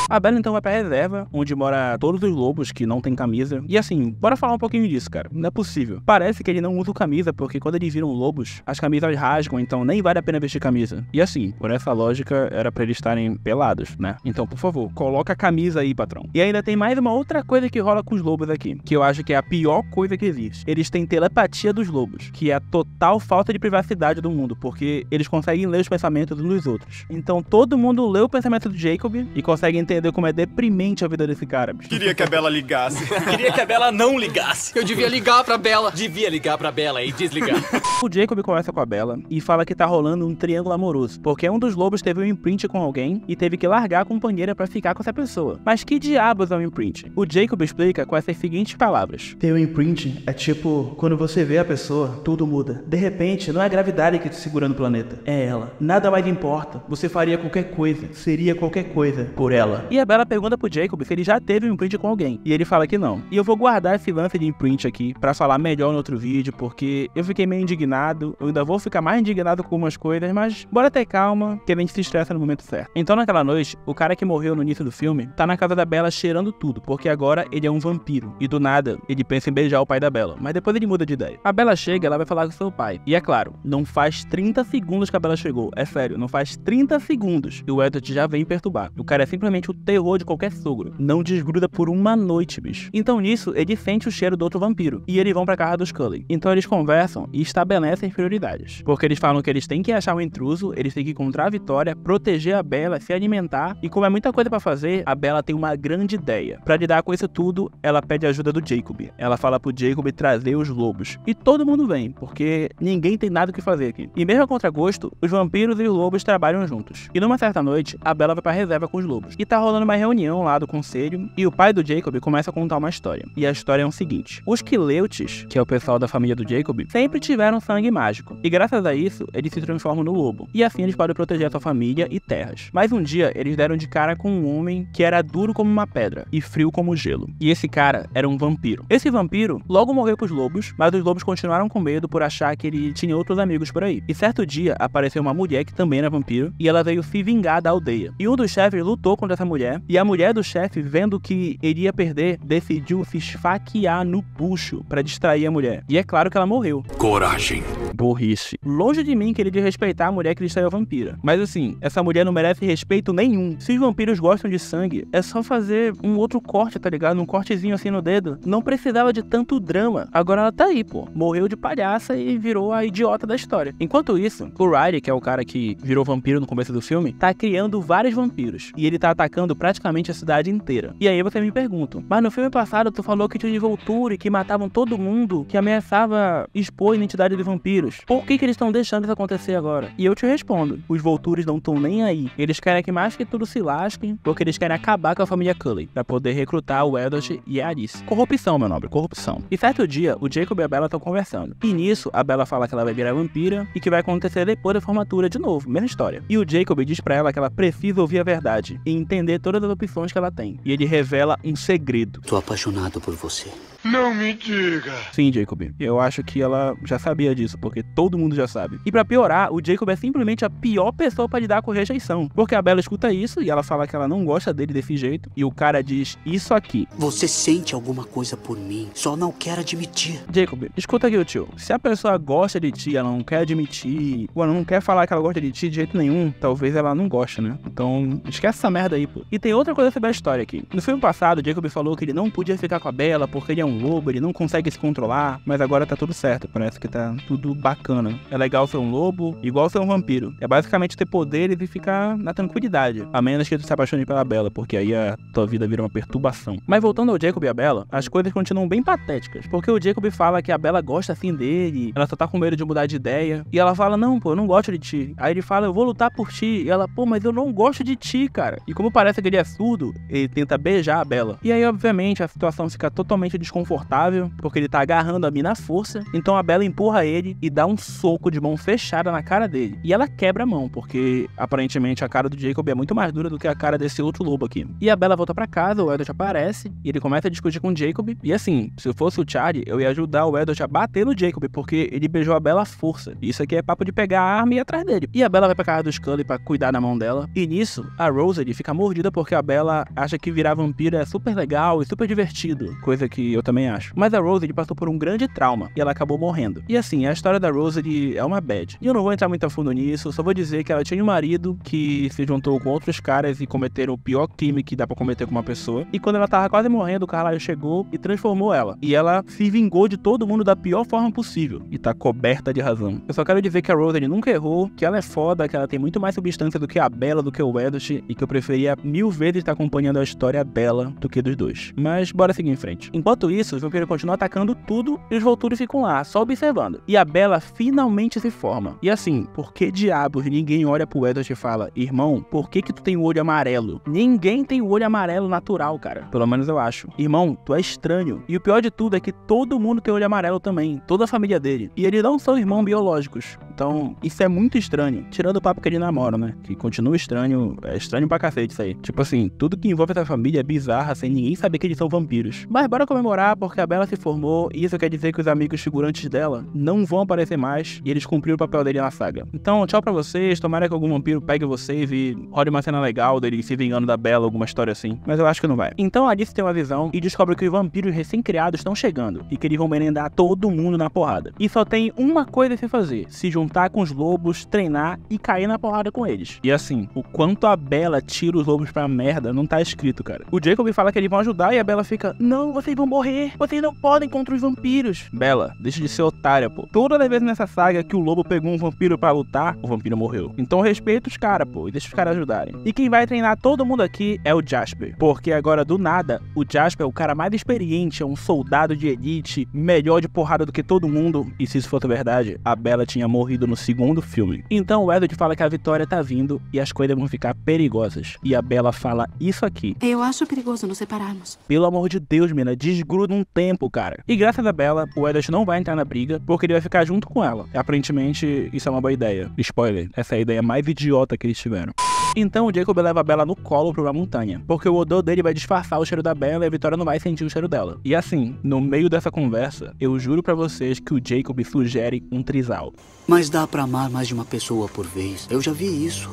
A Bella então vai pra reserva, onde mora todos os lobos que não tem camisa. E assim, bora falar um pouquinho disso, cara. Não é possível. Parece que ele não usa camisa, porque quando eles viram lobos, as camisas rasgam, então nem vale a pena vestir camisa. E assim, por essa lógica, era pra eles estarem pelados, né? Então, por favor, coloca a camisa aí, patrão. E ainda tem mais uma outra coisa que rola com os lobos aqui, que eu acho que é a pior coisa que existe. Eles têm telepatia dos lobos, que é a total falta de privacidade do mundo, porque eles conseguem ler os pensamentos uns dos outros. Então todo mundo lê o pensamento do Jacob e consegue entender como é deprimente a vida desse cara, bicho. Queria que a Bella ligasse. Queria que a Bella não ligasse. Eu devia ligar pra Bella. Devia ligar pra Bella e desligar. O Jacob conversa com a Bella e fala que tá rolando um triângulo amoroso, porque um dos lobos teve um imprint com alguém e teve que largar a companheira pra ficar com essa pessoa. Mas que diabos é um imprint? O Jacob explica com essas seguintes palavras. Ter um imprint é tipo, quando você vê a pessoa, tudo muda. De repente, não é a gravidade que te segura no planeta, é ela. Nada mais importa. Você faria qualquer coisa, seria qualquer coisa por ela. E a Bella pergunta pro Jacob se ele já teve um imprint com alguém, e ele fala que não. E eu vou guardar esse lance de imprint aqui pra falar melhor no outro vídeo, porque eu fiquei meio indignado, eu ainda vou ficar mais indignado com algumas coisas, mas bora ter calma, que a gente se estressa no momento certo. Então naquela noite, o cara que morreu no início do filme tá na casa da Bella cheirando tudo, porque agora ele é um vampiro, e do nada ele pensa em beijar o pai da Bella, mas depois ele muda de ideia. A Bella chega, ela vai falar com seu pai, e é claro, não faz 30 segundos que a Bella chegou, é sério, não faz 30 segundos e o Eddard já vem perturbar. O cara é simplesmente o terror de qualquer sogro, não desgruda por uma noite, bicho. Então nisso, ele sente o cheiro do outro vampiro, e eles vão pra casa dos Cullen. Então eles conversam e estabelecem prioridades, porque eles falam que eles têm que achar um intruso, eles têm que encontrar a Vitória, proteger a Bella, se alimentar, e como é muita coisa pra fazer, a Bella tem uma grande ideia. Pra lidar com isso tudo, ela pede ajuda do Jacob. Ela fala pro Jacob trazer os lobos, e todo mundo vem, porque ninguém tem nada o que fazer aqui. E mesmo a contragosto, os vampiros e os lobos trabalham juntos. E numa certa noite, a Bella vai pra reserva com os lobos. E tá rolando uma reunião lá do conselho, e o pai do Jacob começa a contar uma história. E a história é o seguinte: os Quileutes, que é o pessoal da família do Jacob, sempre tiveram sangue mágico. E graças a isso, eles se transformam no lobo. E assim eles podem proteger a sua família e terras. Mas um dia, eles deram de cara com um homem que era duro como uma pedra e frio como gelo. E esse cara era um vampiro. Esse vampiro logo morreu pros lobos, mas os lobos continuaram com medo por achar que ele tinha outros amigos por aí. E certo dia, apareceu uma mulher que também era vampiro, e ela veio se vingar da aldeia. E um dos chefes lutou contra essa mulher, e a mulher do chefe, vendo que ele ia perder, decidiu se esfaquear no bucho pra distrair a mulher. E é claro que ela morreu. Coragem. Burrice. Longe de mim querer respeitar a mulher que distraiu a vampira. Mas assim, essa mulher não merece respeito nenhum. Se os vampiros gostam de sangue, é só fazer um outro corte, tá ligado? Um cortezinho assim no dedo. Não precisava de tanto drama. Agora ela tá aí, pô. Morreu de palhaça e virou a idiota da história. Enquanto isso, o Riley, que é o cara que virou vampiro no começo do filme, tá criando vários vampiros. E ele tá atacando praticamente a cidade inteira. E aí você me pergunta, mas no filme passado tu falou que tinha de Volturi, que matavam todo mundo, que ameaçava expor a identidade dos vampiros. Por que eles estão deixando isso acontecer agora? E eu te respondo, os Voltures não estão nem aí. Eles querem que mais que tudo se lasquem, porque eles querem acabar com a família Cullen, pra poder recrutar o Eddard e a Alice. Corrupção, meu nobre, corrupção. E certo dia, o Jacob e a Bella estão conversando. E nisso, a Bella fala que ela vai virar vampira e que vai acontecer depois da formatura de novo, mesma história. E o Jacob diz pra ela que ela precisa ouvir a verdade e entender todas as opções que ela tem. E ele revela um segredo. Tô apaixonado por você. Não me diga. Sim, Jacob. Eu acho que ela já sabia disso, porque todo mundo já sabe. E pra piorar, o Jacob é simplesmente a pior pessoa pra lidar com rejeição. Porque a Bella escuta isso e ela fala que ela não gosta dele desse jeito. E o cara diz isso aqui. Você sente alguma coisa por mim, só não quer admitir. Jacob, escuta aqui, tio. Se a pessoa gosta de ti, ela não quer admitir, ou ela não quer falar que ela gosta de ti de jeito nenhum, talvez ela não goste, né? Então, esquece essa merda aí, pô. E tem outra coisa sobre a história aqui. No filme passado, o Jacob falou que ele não podia ficar com a Bella porque ele é um um lobo, ele não consegue se controlar, mas agora tá tudo certo, parece que tá tudo bacana. É legal ser um lobo, igual ser um vampiro. É basicamente ter poderes e ficar na tranquilidade, a menos que tu se apaixone pela Bella, porque aí a tua vida vira uma perturbação. Mas voltando ao Jacob e a Bella, as coisas continuam bem patéticas, porque o Jacob fala que a Bella gosta assim dele, ela só tá com medo de mudar de ideia, e ela fala, não, pô, eu não gosto de ti. Aí ele fala, eu vou lutar por ti, e ela, pô, mas eu não gosto de ti, cara. E como parece que ele é surdo, ele tenta beijar a Bella. E aí, obviamente, a situação fica totalmente desconfortável, porque ele tá agarrando a mina à força, então a Bella empurra ele e dá um soco de mão fechada na cara dele. E ela quebra a mão, porque aparentemente a cara do Jacob é muito mais dura do que a cara desse outro lobo aqui. E a Bella volta pra casa, o Edward aparece, e ele começa a discutir com o Jacob, e assim, se eu fosse o Charlie, eu ia ajudar o Edward a bater no Jacob, porque ele beijou a Bella à força. Isso aqui é papo de pegar a arma e ir atrás dele. E a Bella vai pra casa do Scully pra cuidar da mão dela, e nisso, a Rosalie fica mordida porque a Bella acha que virar vampiro é super legal e super divertido, coisa que eu também acho. Mas a Rosalie passou por um grande trauma, e ela acabou morrendo. E assim, a história da Rosalie é uma bad. E eu não vou entrar muito a fundo nisso, só vou dizer que ela tinha um marido que se juntou com outros caras e cometeram o pior crime que dá pra cometer com uma pessoa. E quando ela tava quase morrendo, o Carlyle chegou e transformou ela. E ela se vingou de todo mundo da pior forma possível. E tá coberta de razão. Eu só quero dizer que a Rosalie nunca errou, que ela é foda, que ela tem muito mais substância do que a Bella, do que o Edward, e que eu preferia 1000 vezes estar acompanhando a história dela do que dos dois. Mas bora seguir em frente. Enquanto isso, os vampiros continuam atacando tudo e os Volturi ficam lá, só observando. E a Bella finalmente se forma. E assim, por que diabos ninguém olha pro Edward e fala, irmão, por que tu tem o olho amarelo? Ninguém tem o olho amarelo natural, cara. Pelo menos eu acho. Irmão, tu é estranho. E o pior de tudo é que todo mundo tem olho amarelo também. Toda a família dele. E eles não são irmãos biológicos. Então, isso é muito estranho. Tirando o papo que ele namora, né? Que continua estranho. É estranho pra cacete isso aí. Tipo assim, tudo que envolve essa família é bizarra, sem ninguém saber que eles são vampiros. Mas bora comemorar, porque a Bella se formou, e isso quer dizer que os amigos figurantes dela não vão aparecer mais, e eles cumpriram o papel dele na saga. Então, tchau pra vocês, tomara que algum vampiro pegue vocês e rode uma cena legal dele se vingando da Bella, alguma história assim. Mas eu acho que não vai. Então a Alice tem uma visão e descobre que os vampiros recém-criados estão chegando, e que eles vão merendar todo mundo na porrada. E só tem uma coisa a se fazer, se juntar com os lobos, treinar e cair na porrada com eles. E assim, o quanto a Bella tira os lobos pra merda não tá escrito, cara. O Jacob fala que eles vão ajudar e a Bella fica, não, vocês vão morrer, vocês não podem contra os vampiros. Bella, deixa de ser otária, pô. Toda vez nessa saga que o lobo pegou um vampiro pra lutar, o vampiro morreu. Então respeita os caras, pô, e deixa os caras ajudarem. E quem vai treinar todo mundo aqui é o Jasper, porque agora do nada, o Jasper é o cara mais experiente, é um soldado de elite, melhor de porrada do que todo mundo, e se isso fosse verdade, a Bella tinha morrido no segundo filme. Então o Edward fala que a vitória tá vindo e as coisas vão ficar perigosas. E a Bella fala isso aqui. Eu acho perigoso nos separarmos. Pelo amor de Deus, mina, desgruda um tempo, cara. E graças a Bella, o Edward não vai entrar na briga, porque ele vai ficar junto com ela. E, aparentemente, isso é uma boa ideia. Spoiler, essa é a ideia mais idiota que eles tiveram. Então o Jacob leva a Bella no colo pra uma montanha, porque o odor dele vai disfarçar o cheiro da Bella e a Vitória não vai sentir o cheiro dela. E assim, no meio dessa conversa, eu juro pra vocês que o Jacob sugere um trisal. Mas dá pra amar mais de uma pessoa por vez. Eu já vi isso.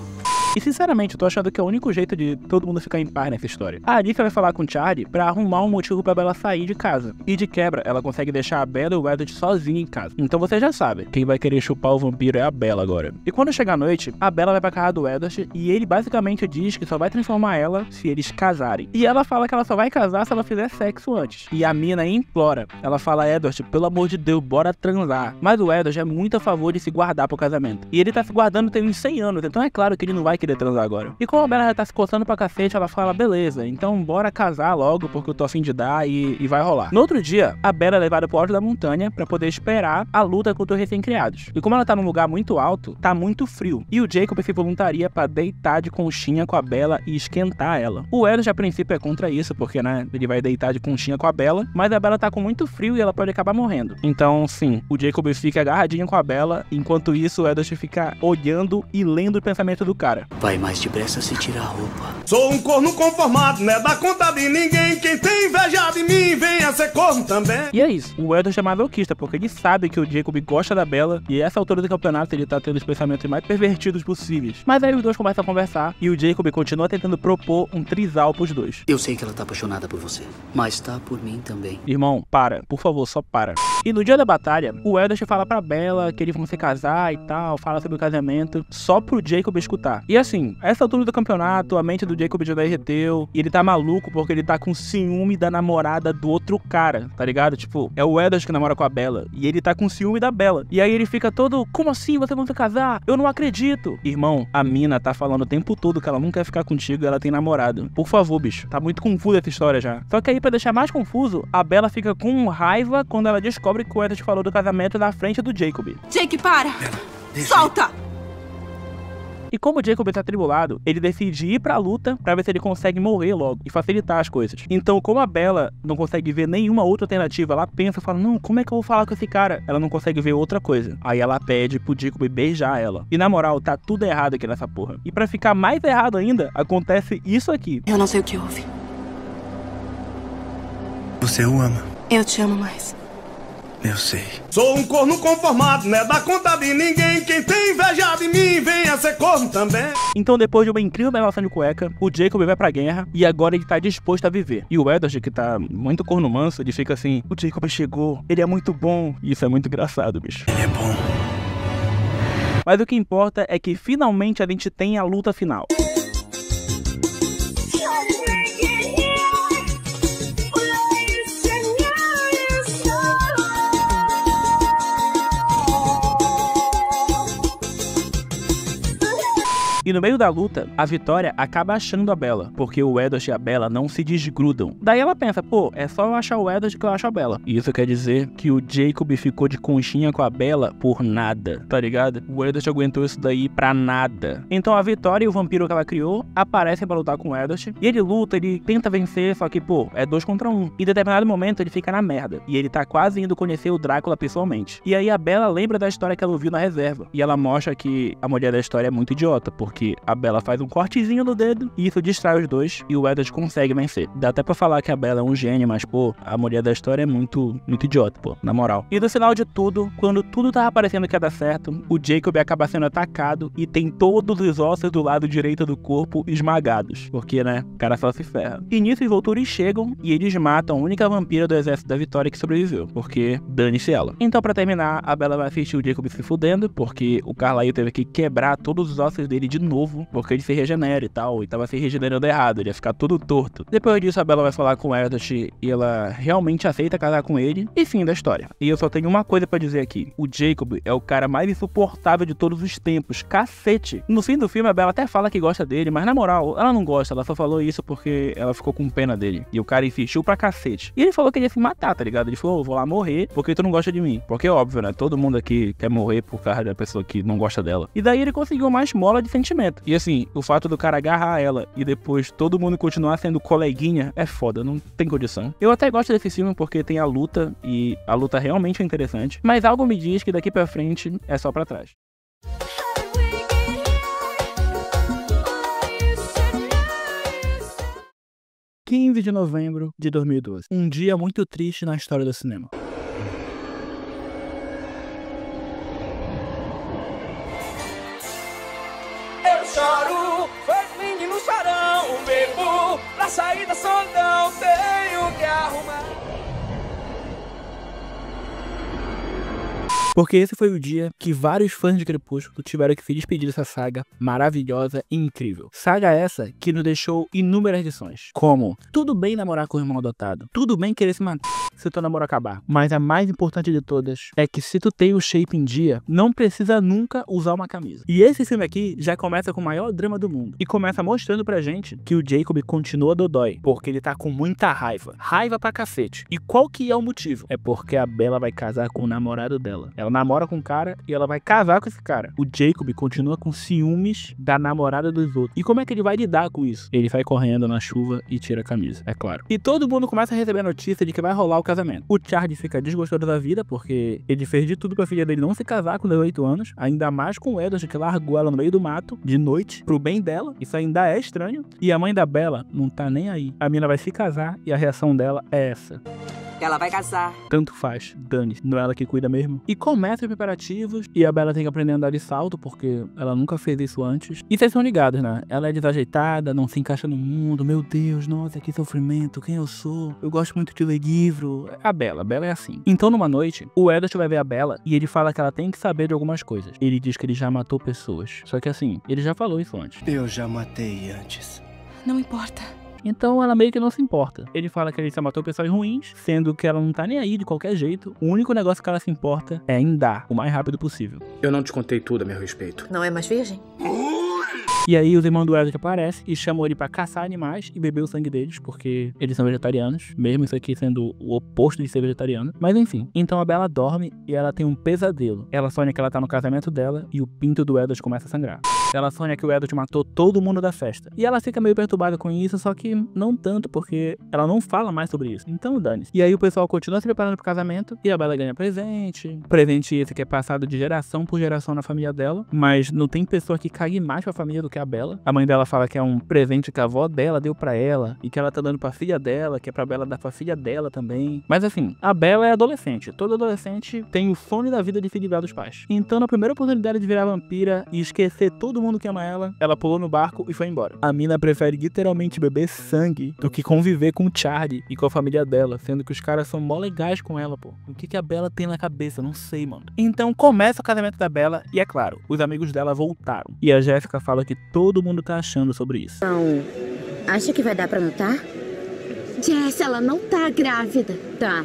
E sinceramente, eu tô achando que é o único jeito de todo mundo ficar em paz nessa história. A Alicia vai falar com o Charlie pra arrumar um motivo pra Bella sair de casa. E de quebra, ela consegue deixar a Bella e o Edward sozinha em casa. Então você já sabe, quem vai querer chupar o vampiro é a Bella agora. E quando chega a noite, a Bella vai pra casa do Edward e ele basicamente diz que só vai transformar ela se eles casarem. E ela fala que ela só vai casar se ela fizer sexo antes. E a mina implora. Ela fala, Edward, pelo amor de Deus, bora transar. Mas o Edward é muito a favor de se guardar pro casamento. E ele tá se guardando tem uns 100 anos, então é claro que ele não vai querer transar agora. E como a Bella já tá se coçando pra cacete, ela fala, beleza, então bora casar logo, porque eu tô a fim de dar e vai rolar. No outro dia, a Bella é levada pro alto da montanha pra poder esperar a luta contra os recém-criados. E como ela tá num lugar muito alto, tá muito frio. E o Jacob se voluntaria pra deitar de conchinha com a Bella e esquentar ela. O Edward, a princípio, é contra isso, porque, né, ele vai deitar de conchinha com a Bella, mas a Bella tá com muito frio e ela pode acabar morrendo. Então, sim, o Jacob fica agarradinho com a Bella, enquanto isso, o Edward fica olhando e lendo o pensamento do cara. Vai mais depressa se tirar a roupa. Sou um corno conformado, né? Dá conta de ninguém. Quem tem inveja de mim, venha ser corno também. E é isso, o Edward é masoquista, porque ele sabe que o Jacob gosta da Bella, e essa altura do campeonato ele tá tendo os pensamentos mais pervertidos possíveis. Mas aí os dois começam a conversar, e o Jacob continua tentando propor um trisal pros dois. Eu sei que ela tá apaixonada por você, mas tá por mim também. Irmão, para, por favor, só para. E no dia da batalha, o Edward fala pra Bella que eles vão se casar e tal, fala sobre o casamento, só pro Jacob escutar. E assim, essa altura do campeonato, a mente do Jacob já derreteu, e ele tá maluco porque ele tá com ciúme da namorada do outro cara, tá ligado? Tipo, é o Edward que namora com a Bella, e ele tá com ciúme da Bella. E aí ele fica todo, como assim você vai se casar? Eu não acredito. Irmão, a mina tá falando o tempo todo que ela não quer ficar contigo e ela tem namorado. Por favor, bicho, tá muito confusa essa história já. Só que aí, pra deixar mais confuso, a Bella fica com raiva quando ela descobre que o Edward falou do casamento na frente do Jacob. Jake, para! Solta! E como o Jacob tá atribulado, ele decide ir pra luta pra ver se ele consegue morrer logo e facilitar as coisas. Então, como a Bella não consegue ver nenhuma outra alternativa, ela pensa e fala, não, como é que eu vou falar com esse cara? Ela não consegue ver outra coisa. Aí ela pede pro Jacob beijar ela. E na moral, tá tudo errado aqui nessa porra. E pra ficar mais errado ainda, acontece isso aqui. Eu não sei o que houve. Você o ama. Eu te amo mais. Eu sei. Sou um corno conformado, não é da conta de ninguém. Quem tem inveja de mim, venha ser corno também. Então, depois de uma incrível relação de cueca, o Jacob vai pra guerra e agora ele tá disposto a viver. E o Edward, que tá muito corno manso, ele fica assim, o Jacob chegou, ele é muito bom. E isso é muito engraçado, bicho. Ele é bom. Mas o que importa é que finalmente a gente tem a luta final. E no meio da luta, a Vitória acaba achando a Bella, porque o Edward e a Bella não se desgrudam. Daí ela pensa, pô, é só eu achar o Edward que eu acho a Bella. E isso quer dizer que o Jacob ficou de conchinha com a Bella por nada, tá ligado? O Edward aguentou isso daí pra nada. Então a Vitória e o vampiro que ela criou aparecem pra lutar com o Edward. E ele luta, ele tenta vencer, só que, pô, é 2 contra 1. Em determinado momento ele fica na merda. E ele tá quase indo conhecer o Drácula pessoalmente. E aí a Bella lembra da história que ela ouviu na reserva. E ela mostra que a mulher da história é muito idiota, porque a Bella faz um cortezinho no dedo e isso distrai os dois e o Edward consegue vencer. Dá até pra falar que a Bella é um gênio, mas, pô, a mulher da história é muito idiota, pô, na moral. E no final de tudo, quando tudo tava parecendo que ia dar certo, o Jacob acaba sendo atacado e tem todos os ossos do lado direito do corpo esmagados. Porque, né, o cara só se ferra. E nisso os Volturi chegam e eles matam a única vampira do exército da Vitória que sobreviveu, porque dane-se ela. Então, pra terminar, a Bella vai assistir o Jacob se fudendo, porque o Carlyle teve que quebrar todos os ossos dele de novo, porque ele se regenera e tal, e tava se regenerando errado, ele ia ficar todo torto. Depois disso, a Bella vai falar com o Edward e ela realmente aceita casar com ele, e fim da história. E eu só tenho uma coisa pra dizer aqui, o Jacob é o cara mais insuportável de todos os tempos, cacete. No fim do filme, a Bella até fala que gosta dele, mas na moral, ela não gosta, ela só falou isso porque ela ficou com pena dele. E o cara insistiu pra cacete. E ele falou que ele ia se matar, tá ligado? Ele falou, vou lá morrer porque tu não gosta de mim. Porque é óbvio, né? Todo mundo aqui quer morrer por causa da pessoa que não gosta dela. E daí ele conseguiu mais mola de sentimento. E assim, o fato do cara agarrar ela e depois todo mundo continuar sendo coleguinha é foda, não tem condição. Eu até gosto desse filme porque tem a luta e a luta realmente é interessante, mas algo me diz que daqui pra frente é só pra trás. – 15 de novembro de 2012. Um dia muito triste na história do cinema. Eu choro, feito menino chorão, bebo, pra sair da solidão, tenho que arrumar. Porque esse foi o dia que vários fãs de Crepúsculo tiveram que se despedir dessa saga maravilhosa e incrível. Saga essa que nos deixou inúmeras lições, como tudo bem namorar com o irmão adotado, tudo bem querer se matar se teu namoro acabar, mas a mais importante de todas é que se tu tem o shape em dia, não precisa nunca usar uma camisa. E esse filme aqui já começa com o maior drama do mundo e começa mostrando pra gente que o Jacob continua dodói, porque ele tá com muita raiva pra cacete. E qual que é o motivo? É porque a Bella vai casar com o namorado dela. Ela namora com um cara e ela vai casar com esse cara. O Jacob continua com ciúmes da namorada dos outros. E como é que ele vai lidar com isso? Ele vai correndo na chuva e tira a camisa, é claro. E todo mundo começa a receber a notícia de que vai rolar o casamento. O Charlie fica desgostoso da vida porque ele fez de tudo pra filha dele não se casar com 18 anos, ainda mais com o Edward, que largou ela no meio do mato, de noite, pro bem dela. Isso ainda é estranho. E a mãe da Bella não tá nem aí. A mina vai se casar e a reação dela é essa. Ela vai casar. Tanto faz, dane-se, não é ela que cuida mesmo. E começa os preparativos, e a Bella tem que aprender a andar de salto, porque ela nunca fez isso antes. E vocês são ligados, né? Ela é desajeitada, não se encaixa no mundo, meu Deus, nossa, que sofrimento, quem eu sou? Eu gosto muito de ler livro. A Bella é assim. Então, numa noite, o Edward vai ver a Bella, e ele fala que ela tem que saber de algumas coisas. Ele diz que ele já matou pessoas. Só que assim, ele já falou isso antes. Eu já matei antes. Não importa. Então ela meio que não se importa. Ele fala que ele só matou pessoas ruins, sendo que ela não tá nem aí de qualquer jeito. O único negócio que ela se importa é em dar o mais rápido possível. Eu não te contei tudo a meu respeito. Não é mais virgem? E aí os irmãos do Edward aparecem e chamam ele pra caçar animais e beber o sangue deles, porque eles são vegetarianos, mesmo isso aqui sendo o oposto de ser vegetariano. Mas enfim, então a Bella dorme e ela tem um pesadelo. Ela sonha que ela tá no casamento dela e o pinto do Edward começa a sangrar. Ela sonha que o Edward matou todo mundo da festa. E ela fica meio perturbada com isso, só que não tanto, porque ela não fala mais sobre isso. Então dane-se. E aí o pessoal continua se preparando pro casamento e a Bella ganha presente. Presente esse que é passado de geração por geração na família dela, mas não tem pessoa que cague mais pra família do que a Bella. A mãe dela fala que é um presente que a avó dela deu pra ela e que ela tá dando pra filha dela, que é pra Bella dar pra filha dela também. Mas assim, a Bella é adolescente. Todo adolescente tem o sonho da vida de se livrar dos pais. Então na primeira oportunidade de virar vampira e esquecer todo mundo que ama ela pulou no barco e foi embora. A mina prefere literalmente beber sangue do que conviver com o Charlie e com a família dela, sendo que os caras são mó legais com ela, pô. O que a Bella tem na cabeça? Não sei, mano. Então começa o casamento da Bella e é claro, os amigos dela voltaram. E a Jéssica fala que todo mundo tá achando sobre isso. Então, acha que vai dar pra notar? Jess, ela não tá grávida. Tá.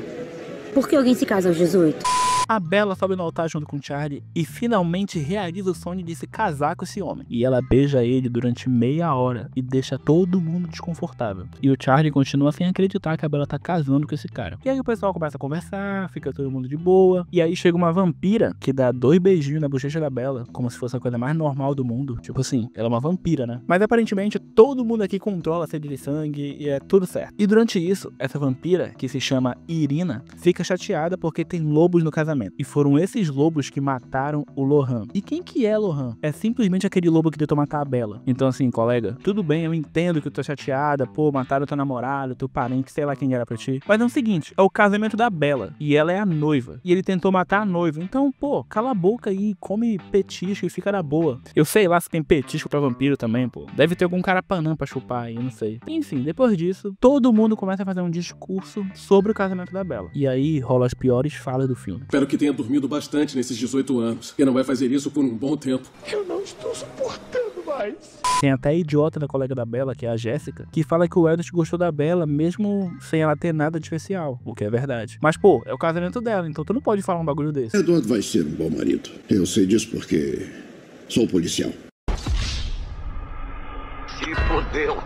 Por que alguém se casa aos 18? A Bella sobe no altar junto com Charlie e finalmente realiza o sonho de se casar com esse homem. E ela beija ele durante meia hora e deixa todo mundo desconfortável. E o Charlie continua sem acreditar que a Bella tá casando com esse cara. E aí o pessoal começa a conversar, fica todo mundo de boa. E aí chega uma vampira que dá 2 beijinhos na bochecha da Bella, como se fosse a coisa mais normal do mundo. Tipo assim, ela é uma vampira, né? Mas aparentemente todo mundo aqui controla a sede de sangue e é tudo certo. E durante isso, essa vampira, que se chama Irina, fica chateada porque tem lobos no casamento. E foram esses lobos que mataram o Lohan. E quem que é Lohan? É simplesmente aquele lobo que tentou matar a Bella. Então assim, colega, tudo bem, eu entendo que tu tá chateada, pô, mataram teu namorado, teu parente, sei lá quem era pra ti. Mas é o seguinte, é o casamento da Bella. E ela é a noiva. E ele tentou matar a noiva. Então, pô, cala a boca aí, come petisco e fica na boa. Eu sei lá se tem petisco pra vampiro também, pô. Deve ter algum carapanã pra chupar aí, eu não sei. Enfim, depois disso, todo mundo começa a fazer um discurso sobre o casamento da Bella. E aí rola as piores falas do filme. Espero que tenha dormido bastante nesses 18 anos. E não vai fazer isso por um bom tempo. Eu não estou suportando mais. Tem até a idiota da colega da Bella, que é a Jéssica, que fala que o Edward gostou da Bella mesmo sem ela ter nada de especial, o que é verdade. Mas, pô, é o casamento dela, então tu não pode falar um bagulho desse. Edward vai ser um bom marido. Eu sei disso porque sou policial. Se fodeu.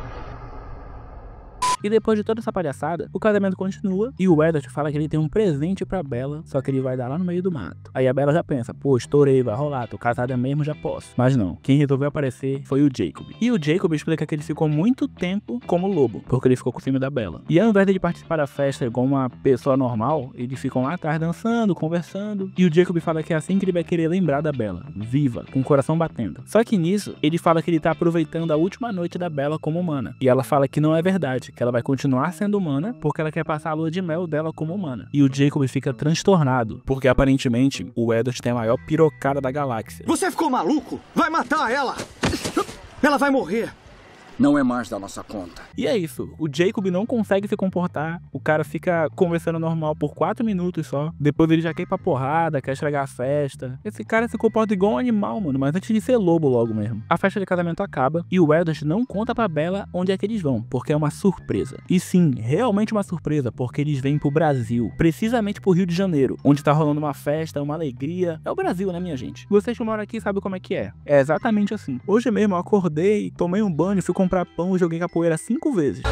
E depois de toda essa palhaçada, o casamento continua e o Edward fala que ele tem um presente pra Bella, só que ele vai dar lá no meio do mato. Aí a Bella já pensa, pô, estourei, vai rolar, tô casada mesmo, já posso. Mas não, quem resolveu aparecer foi o Jacob. E o Jacob explica que ele ficou muito tempo como lobo, porque ele ficou com ciúme da Bella. E ao invés de participar da festa igual uma pessoa normal, eles ficam lá atrás dançando, conversando. E o Jacob fala que é assim que ele vai querer lembrar da Bella, viva, com o coração batendo. Só que nisso, ele fala que ele tá aproveitando a última noite da Bella como humana. E ela fala que não é verdade, que ela vai continuar sendo humana porque ela quer passar a lua de mel dela como humana. E o Jacob fica transtornado, porque aparentemente o Edward tem a maior pirocada da galáxia. Você ficou maluco? Vai matar ela! Ela vai morrer! Não é mais da nossa conta. E é isso, o Jacob não consegue se comportar, o cara fica conversando normal por 4 minutos só, depois ele já quer ir pra porrada, quer estragar a festa. Esse cara se comporta igual um animal, mano, mas antes de ser lobo logo mesmo. A festa de casamento acaba e o Edward não conta pra Bella onde é que eles vão, porque é uma surpresa. E sim, realmente uma surpresa, porque eles vêm pro Brasil, precisamente pro Rio de Janeiro, onde tá rolando uma festa, uma alegria. É o Brasil, né, minha gente? Vocês que moram aqui sabem como é que é. É exatamente assim. Hoje mesmo eu acordei, tomei um banho, fui comprar pão e joguei capoeira 5 vezes.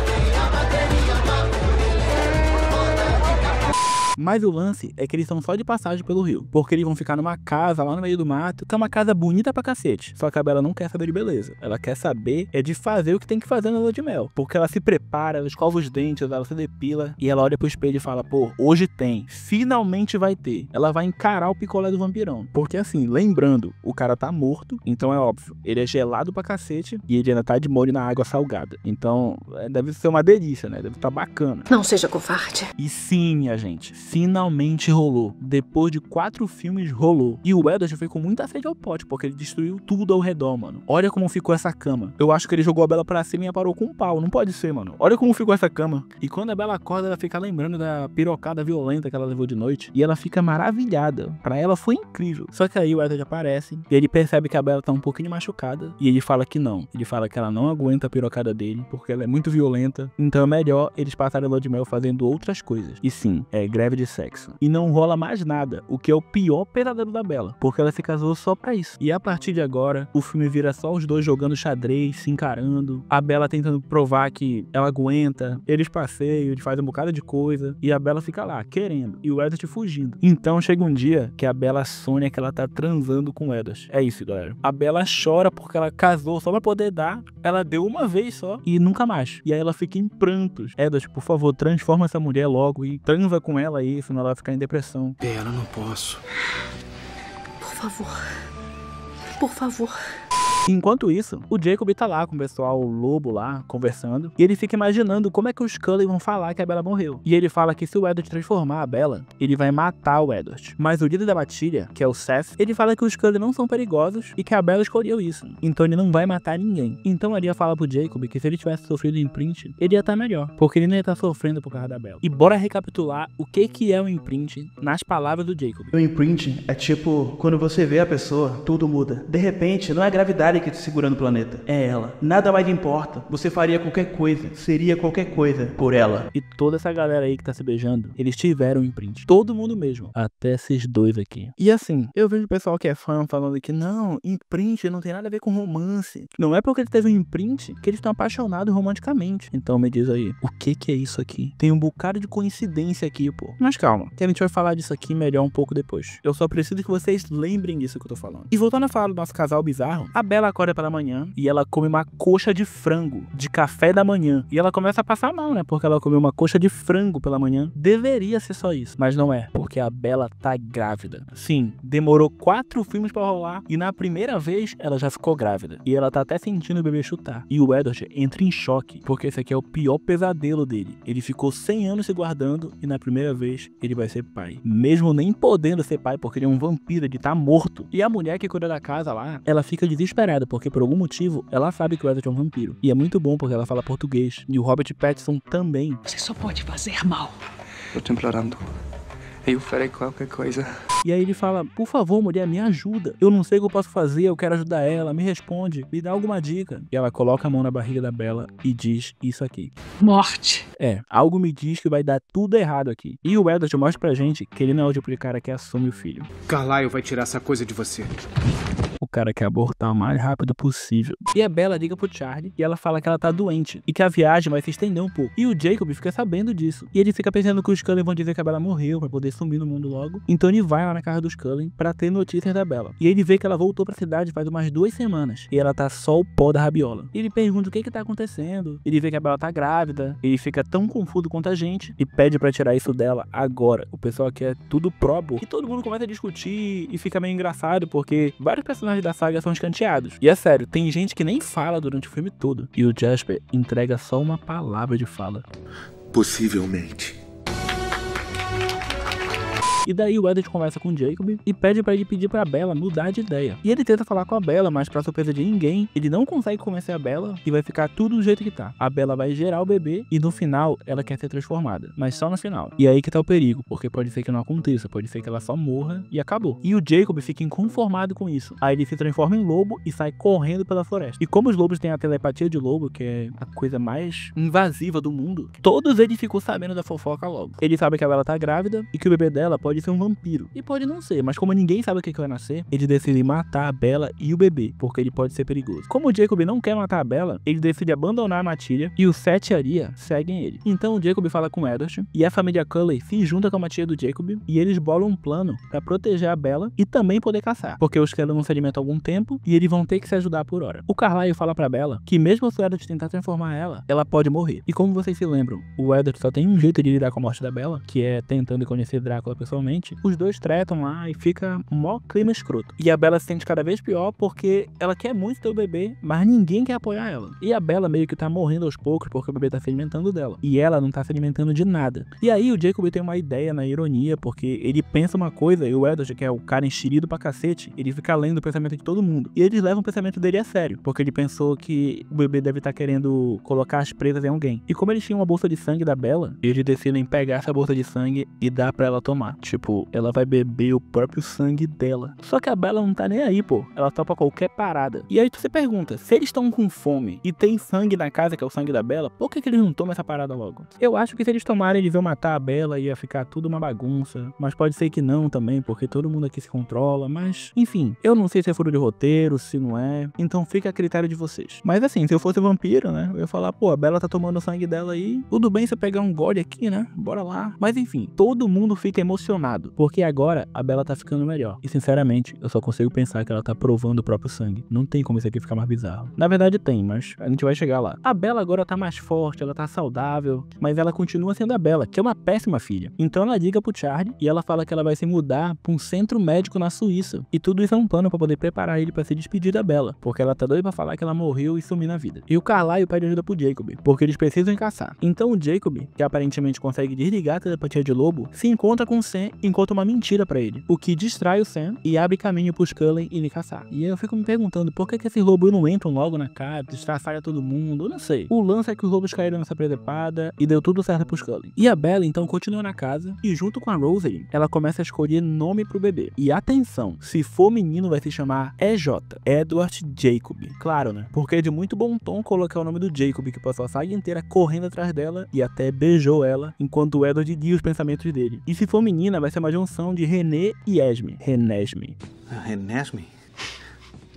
Mas o lance é que eles estão só de passagem pelo rio, porque eles vão ficar numa casa lá no meio do mato, que é uma casa bonita pra cacete. Só que a Bella não quer saber de beleza, ela quer saber de fazer o que tem que fazer na lua de mel, porque ela se prepara, ela escova os dentes, ela se depila, e ela olha pro espelho e fala, pô, hoje tem, finalmente vai ter. Ela vai encarar o picolé do vampirão, porque assim, lembrando, o cara tá morto, então é óbvio, ele é gelado pra cacete, e ele ainda tá de molho na água salgada, então deve ser uma delícia, né, deve estar bacana. Não seja covarde. E sim, minha gente, finalmente rolou. Depois de 4 filmes, rolou. E o Edward foi com muita sede ao pote, porque ele destruiu tudo ao redor, mano. Olha como ficou essa cama. Eu acho que ele jogou a Bella pra cima e parou com um pau. Não pode ser, mano. Olha como ficou essa cama. E quando a Bella acorda, ela fica lembrando da pirocada violenta que ela levou de noite. E ela fica maravilhada. Pra ela foi incrível. Só que aí o Edward aparece e ele percebe que a Bella tá um pouquinho machucada. E ele fala que não. Ele fala que ela não aguenta a pirocada dele, porque ela é muito violenta. Então é melhor eles passarem a lua de mel fazendo outras coisas. E sim, é greve de sexo. E não rola mais nada, o que é o pior pesadelo da Bella, porque ela se casou só pra isso. E a partir de agora, o filme vira só os dois jogando xadrez, se encarando, a Bella tentando provar que ela aguenta, eles passeiam, eles fazem um bocado de coisa, e a Bella fica lá, querendo, e o Edward fugindo. Então chega um dia que a Bella sonha que ela tá transando com o Edward. É isso, galera. A Bella chora porque ela casou só pra poder dar, ela deu uma vez só, e nunca mais. E aí ela fica em prantos. Edward, por favor, transforma essa mulher logo e transa com ela aí, senão ela vai ficar em depressão. Bella, não posso. Por favor. Por favor. Enquanto isso, o Jacob tá lá com o pessoal lobo lá, conversando, e ele fica imaginando como é que os Cullen vão falar que a Bella morreu. E ele fala que se o Edward transformar a Bella, ele vai matar o Edward. Mas o líder da matilha, que é o Seth, ele fala que os Cullen não são perigosos e que a Bella escolheu isso. Então ele não vai matar ninguém. Então a Lia fala pro Jacob que se ele tivesse sofrido imprint, ele ia estar melhor, porque ele não ia estar sofrendo por causa da Bella. E bora recapitular o que é o imprint nas palavras do Jacob. O imprint é tipo, quando você vê a pessoa, tudo muda. De repente, não é a gravidade que te segura no planeta, é ela. Nada mais importa. Você faria qualquer coisa, seria qualquer coisa por ela. E toda essa galera aí que tá se beijando, eles tiveram imprint. Todo mundo mesmo. Até esses dois aqui. E assim, eu vejo o pessoal que é fã falando que não, imprint não tem nada a ver com romance. Não é porque ele teve um imprint que eles estão apaixonados romanticamente. Então me diz aí, o que é isso aqui? Tem um bocado de coincidência aqui, pô. Mas calma, que a gente vai falar disso aqui melhor um pouco depois. Eu só preciso que vocês lembrem disso que eu tô falando. E voltando a falar do nosso casal bizarro, a Bella acorda pela manhã e ela come uma coxa de frango de café da manhã. E ela começa a passar mal, né? Porque ela comeu uma coxa de frango pela manhã. Deveria ser só isso, mas não é, porque a Bella tá grávida. Sim, demorou 4 filmes pra rolar e na primeira vez ela já ficou grávida. E ela tá até sentindo o bebê chutar. E o Edward entra em choque, porque esse aqui é o pior pesadelo dele. Ele ficou 100 anos se guardando e na primeira vez ele vai ser pai. Mesmo nem podendo ser pai, porque ele é um vampiro, ele tá morto. E a mulher que cuida da casa lá, ela fica desesperada, porque por algum motivo ela sabe que o Edward é um vampiro. E é muito bom porque ela fala português. E o Robert Pattinson também. Você só pode fazer mal. Tô te implorando. Eu farei qualquer coisa. E aí ele fala, por favor, mulher, me ajuda. Eu não sei o que eu posso fazer, eu quero ajudar ela. Me responde, me dá alguma dica. E ela coloca a mão na barriga da Bella e diz isso aqui. Morte. Algo me diz que vai dar tudo errado aqui. E o Edward mostra pra gente que ele não é o tipo de cara que assume o filho. Carlyle vai tirar essa coisa de você. O cara quer abortar o mais rápido possível. E a Bella liga pro Charlie e ela fala que ela tá doente e que a viagem vai se estender um pouco. E o Jacob fica sabendo disso. E ele fica pensando que os Cullen vão dizer que a Bella morreu pra poder sumir no mundo logo. Então ele vai lá na casa dos Cullen pra ter notícias da Bella. E ele vê que ela voltou pra cidade faz umas 2 semanas. E ela tá só o pó da rabiola. E ele pergunta o que tá acontecendo. Ele vê que a Bella tá grávida. Ele fica tão confuso quanto a gente e pede pra tirar isso dela agora. O pessoal aqui é tudo probo. E todo mundo começa a discutir e fica meio engraçado porque vários personagens da saga são escanteados. E é sério, tem gente que nem fala durante o filme todo. E o Jasper entrega só uma palavra de fala. Possivelmente. E daí o Edward conversa com o Jacob e pede pra ele pedir pra Bella mudar de ideia. E ele tenta falar com a Bella, mas pra surpresa de ninguém, ele não consegue convencer a Bella e vai ficar tudo do jeito que tá. A Bella vai gerar o bebê e no final ela quer ser transformada, mas só no final. E aí que tá o perigo, porque pode ser que não aconteça, pode ser que ela só morra e acabou. E o Jacob fica inconformado com isso. Aí ele se transforma em lobo e sai correndo pela floresta. E como os lobos têm a telepatia de lobo, que é a coisa mais invasiva do mundo, todos eles ficam sabendo da fofoca logo. Ele sabe que a Bella tá grávida e que o bebê dela pode pode ser um vampiro. E pode não ser, mas como ninguém sabe o que vai nascer, ele decide matar a Bella e o bebê, porque ele pode ser perigoso. Como o Jacob não quer matar a Bella, ele decide abandonar a matilha e os 7 Aria seguem ele. Então o Jacob fala com Edward e a família Cullen se junta com a matilha do Jacob e eles bolam um plano pra proteger a Bella e também poder caçar, porque os Cullen não se alimentam há algum tempo e eles vão ter que se ajudar por hora. O Carlyle fala pra Bella que mesmo se o Edward tentar transformar ela pode morrer. E como vocês se lembram, o Edward só tem um jeito de lidar com a morte da Bella, que é tentando conhecer Drácula pessoalmente. Os dois tretam lá e fica um maior clima escroto. E a Bella se sente cada vez pior porque ela quer muito ter o bebê, mas ninguém quer apoiar ela. E a Bella meio que tá morrendo aos poucos porque o bebê tá se alimentando dela. E ela não tá se alimentando de nada. E aí o Jacob tem uma ideia na ironia, porque ele pensa uma coisa e o Edward, que é o cara enxerido pra cacete, ele fica lendo o pensamento de todo mundo. E eles levam o pensamento dele a sério, porque ele pensou que o bebê deve estar querendo colocar as presas em alguém. E como eles tinham uma bolsa de sangue da Bella, eles decidem pegar essa bolsa de sangue e dar pra ela tomar. Tipo, ela vai beber o próprio sangue dela. Só que a Bella não tá nem aí, pô. Ela topa qualquer parada. E aí tu se pergunta, se eles estão com fome e tem sangue na casa, que é o sangue da Bella, por que eles não tomam essa parada logo? Eu acho que se eles tomarem, eles vão matar a Bella e ia ficar tudo uma bagunça. Mas pode ser que não também, porque todo mundo aqui se controla. Mas, enfim, eu não sei se é furo de roteiro, se não é. Então fica a critério de vocês. Mas assim, se eu fosse vampiro, né, eu ia falar, pô, a Bella tá tomando o sangue dela aí. Tudo bem se eu pegar um gole aqui, né? Bora lá. Mas enfim, todo mundo fica emocionado, porque agora a Bella tá ficando melhor. E sinceramente, eu só consigo pensar que ela tá provando o próprio sangue. Não tem como isso aqui ficar mais bizarro. Na verdade tem, mas a gente vai chegar lá. A Bella agora tá mais forte, ela tá saudável, mas ela continua sendo a Bella, que é uma péssima filha. Então ela liga pro Charlie e ela fala que ela vai se mudar pra um centro médico na Suíça. E tudo isso é um plano pra poder preparar ele pra se despedir da Bella, porque ela tá doida pra falar que ela morreu e sumir na vida. E o Carlyle pede ajuda pro Jacob, porque eles precisam caçar. Então o Jacob, que aparentemente consegue desligar a telepatia de lobo, se encontra com o Sam e conta uma mentira pra ele, o que distrai o Sam e abre caminho pros Cullen irem caçar. E eu fico me perguntando por que esses lobos não entram logo na casa, destraçalham todo mundo, eu não sei. O lance é que os lobos caíram nessa presepada e deu tudo certo pros Cullen. E a Bella então continua na casa e junto com a Rosalie, ela começa a escolher nome pro bebê. E atenção, se for menino vai se chamar EJ, Edward Jacob. Claro, né? Porque é de muito bom tom colocar o nome do Jacob, que passou a saga inteira correndo atrás dela e até beijou ela, enquanto o Edward lia os pensamentos dele. E se for menina, vai ser uma junção de René e Esme. Renesme. Renesme?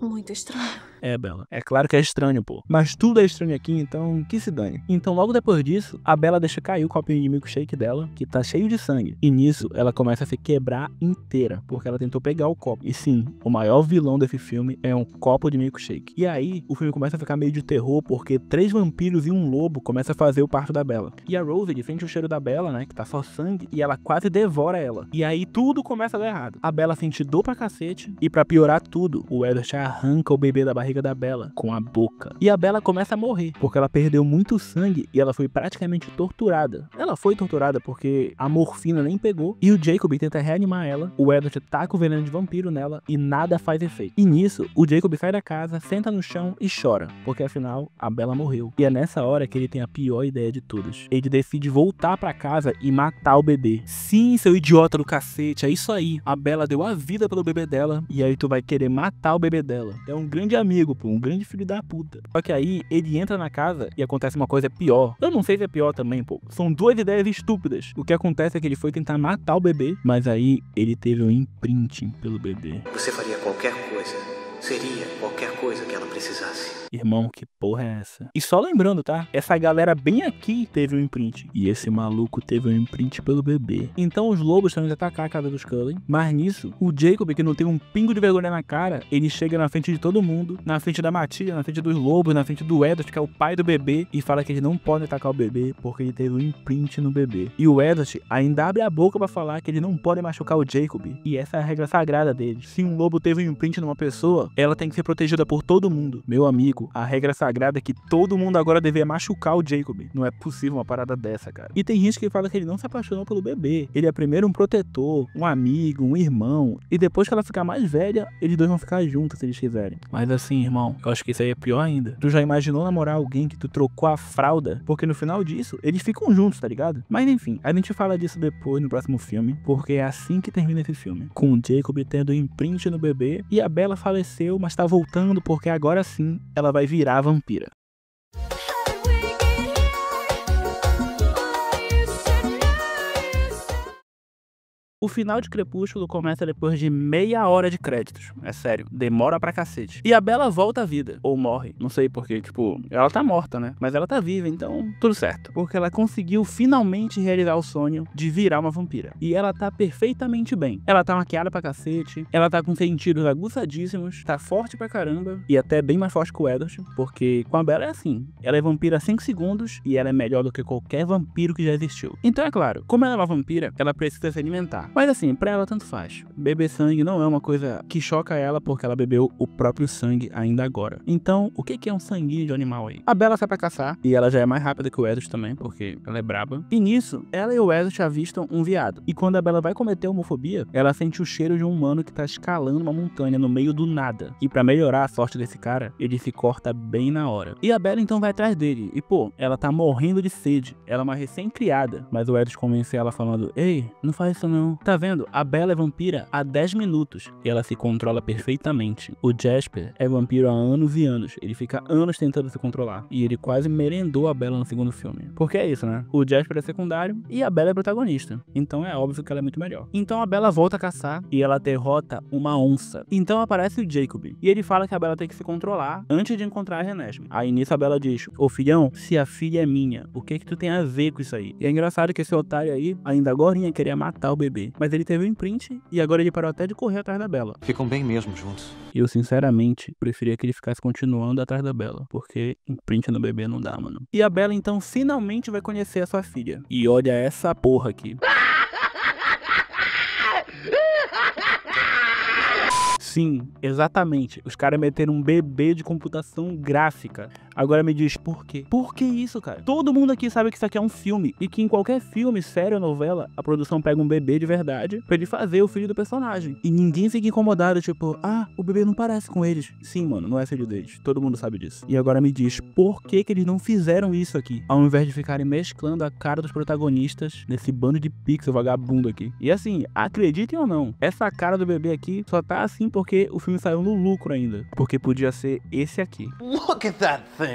Muito estranho. É, Bella. É claro que é estranho, pô. Mas tudo é estranho aqui, então que se dane. Então logo depois disso, a Bella deixa cair o copinho de milkshake dela, que tá cheio de sangue. E nisso, ela começa a se quebrar inteira, porque ela tentou pegar o copo. E sim, o maior vilão desse filme é um copo de milkshake. E aí, o filme começa a ficar meio de terror, porque 3 vampiros e um lobo começam a fazer o parto da Bella. E a Rosalie sente o cheiro da Bella, né, que tá só sangue, e ela quase devora ela. E aí tudo começa a dar errado. A Bella sente dor pra cacete, e pra piorar tudo, o Edward arranca o bebê da barriga da Bella com a boca. E a Bella começa a morrer, porque ela perdeu muito sangue e ela foi praticamente torturada. Ela foi torturada porque a morfina nem pegou, e o Jacob tenta reanimar ela, o Edward taca o veneno de vampiro nela e nada faz efeito. E nisso, o Jacob sai da casa, senta no chão e chora, porque afinal, a Bella morreu. E é nessa hora que ele tem a pior ideia de todas. Ele decide voltar pra casa e matar o bebê. Sim, seu idiota do cacete, é isso aí. A Bella deu a vida pelo bebê dela, e aí tu vai querer matar o bebê dela. É um grande amigo, pô, um grande filho da puta. Só que aí, ele entra na casa e acontece uma coisa pior. Eu não sei se é pior também, pô. São 2 ideias estúpidas. O que acontece é que ele foi tentar matar o bebê, mas aí ele teve um imprinting pelo bebê. Você faria qualquer coisa. Seria qualquer coisa que ela precisasse. Irmão, que porra é essa? E só lembrando, tá? Essa galera bem aqui teve um imprint. E esse maluco teve um imprint pelo bebê. Então os lobos estão indo atacar a casa dos Cullen. Mas nisso, o Jacob, que não tem um pingo de vergonha na cara, ele chega na frente de todo mundo, na frente da Matilda, na frente dos lobos, na frente do Edward, que é o pai do bebê, e fala que ele não pode atacar o bebê porque ele teve um imprint no bebê. E o Edward ainda abre a boca pra falar que ele não pode machucar o Jacob. E essa é a regra sagrada dele. Se um lobo teve um imprint numa pessoa, ela tem que ser protegida por todo mundo. Meu amigo, a regra sagrada é que todo mundo agora deveria machucar o Jacob. Não é possível uma parada dessa, cara. E tem gente que fala que ele não se apaixonou pelo bebê. Ele é primeiro um protetor, um amigo, um irmão. E depois que ela ficar mais velha, eles dois vão ficar juntos se eles quiserem. Mas assim, irmão, eu acho que isso aí é pior ainda. Tu já imaginou namorar alguém que tu trocou a fralda? Porque no final disso, eles ficam juntos, tá ligado? Mas enfim, a gente fala disso depois no próximo filme, porque é assim que termina esse filme. Com o Jacob tendo imprint no bebê e a Bella faleceu, mas tá voltando porque agora sim ela vai virar vampira. O final de Crepúsculo começa depois de meia hora de créditos. É sério, demora pra cacete. E a Bella volta à vida, ou morre. Não sei porque, tipo, ela tá morta, né? Mas ela tá viva, então tudo certo. Porque ela conseguiu finalmente realizar o sonho de virar uma vampira. E ela tá perfeitamente bem. Ela tá maquiada pra cacete, ela tá com sentidos aguçadíssimos, tá forte pra caramba, e até bem mais forte que o Edward, porque com a Bella é assim. Ela é vampira há 5 segundos e ela é melhor do que qualquer vampiro que já existiu. Então é claro, como ela é uma vampira, ela precisa se alimentar. Mas assim, pra ela tanto faz. Beber sangue não é uma coisa que choca ela, porque ela bebeu o próprio sangue ainda agora. Então, o que é um sanguinho de animal aí? A Bella sai pra caçar, e ela já é mais rápida que o Edward também, porque ela é braba. E nisso, ela e o Edward avistam um viado. E quando a Bella vai cometer homofobia, ela sente o cheiro de um humano que tá escalando uma montanha no meio do nada. E pra melhorar a sorte desse cara, ele se corta bem na hora. E a Bella então vai atrás dele. E pô, ela tá morrendo de sede. Ela é uma recém-criada. Mas o Edward convence ela falando: ei, não faz isso não. Tá vendo? A Bella é vampira há 10 minutos. E ela se controla perfeitamente. O Jasper é vampiro há anos e anos. Ele fica anos tentando se controlar. E ele quase merendou a Bella no segundo filme. Porque é isso, né? O Jasper é secundário e a Bella é protagonista. Então é óbvio que ela é muito melhor. Então a Bella volta a caçar e ela derrota uma onça. Então aparece o Jacob. E ele fala que a Bella tem que se controlar antes de encontrar a Renesmee. Aí nisso a Bella diz: ô filhão, se a filha é minha, o que tu tem a ver com isso aí? E é engraçado que esse otário aí, ainda agorinha, queria matar o bebê. Mas ele teve um imprint e agora ele parou até de correr atrás da Bella. Ficam bem mesmo juntos. Eu, sinceramente, preferia que ele ficasse continuando atrás da Bella, porque imprint no bebê não dá, mano. E a Bella, então, finalmente vai conhecer a sua filha. E olha essa porra aqui. Sim, exatamente. Os caras meteram um bebê de computação gráfica. Agora me diz por quê? Por que isso, cara? Todo mundo aqui sabe que isso aqui é um filme. E que em qualquer filme, série ou novela, a produção pega um bebê de verdade pra ele fazer o filho do personagem. E ninguém fica incomodado, tipo, ah, o bebê não parece com eles. Sim, mano, não é filho deles. Todo mundo sabe disso. E agora me diz por que eles não fizeram isso aqui, ao invés de ficarem mesclando a cara dos protagonistas nesse bando de pixel vagabundo aqui. E assim, acreditem ou não, essa cara do bebê aqui só tá assim porque o filme saiu no lucro ainda. Porque podia ser esse aqui. Look at that thing.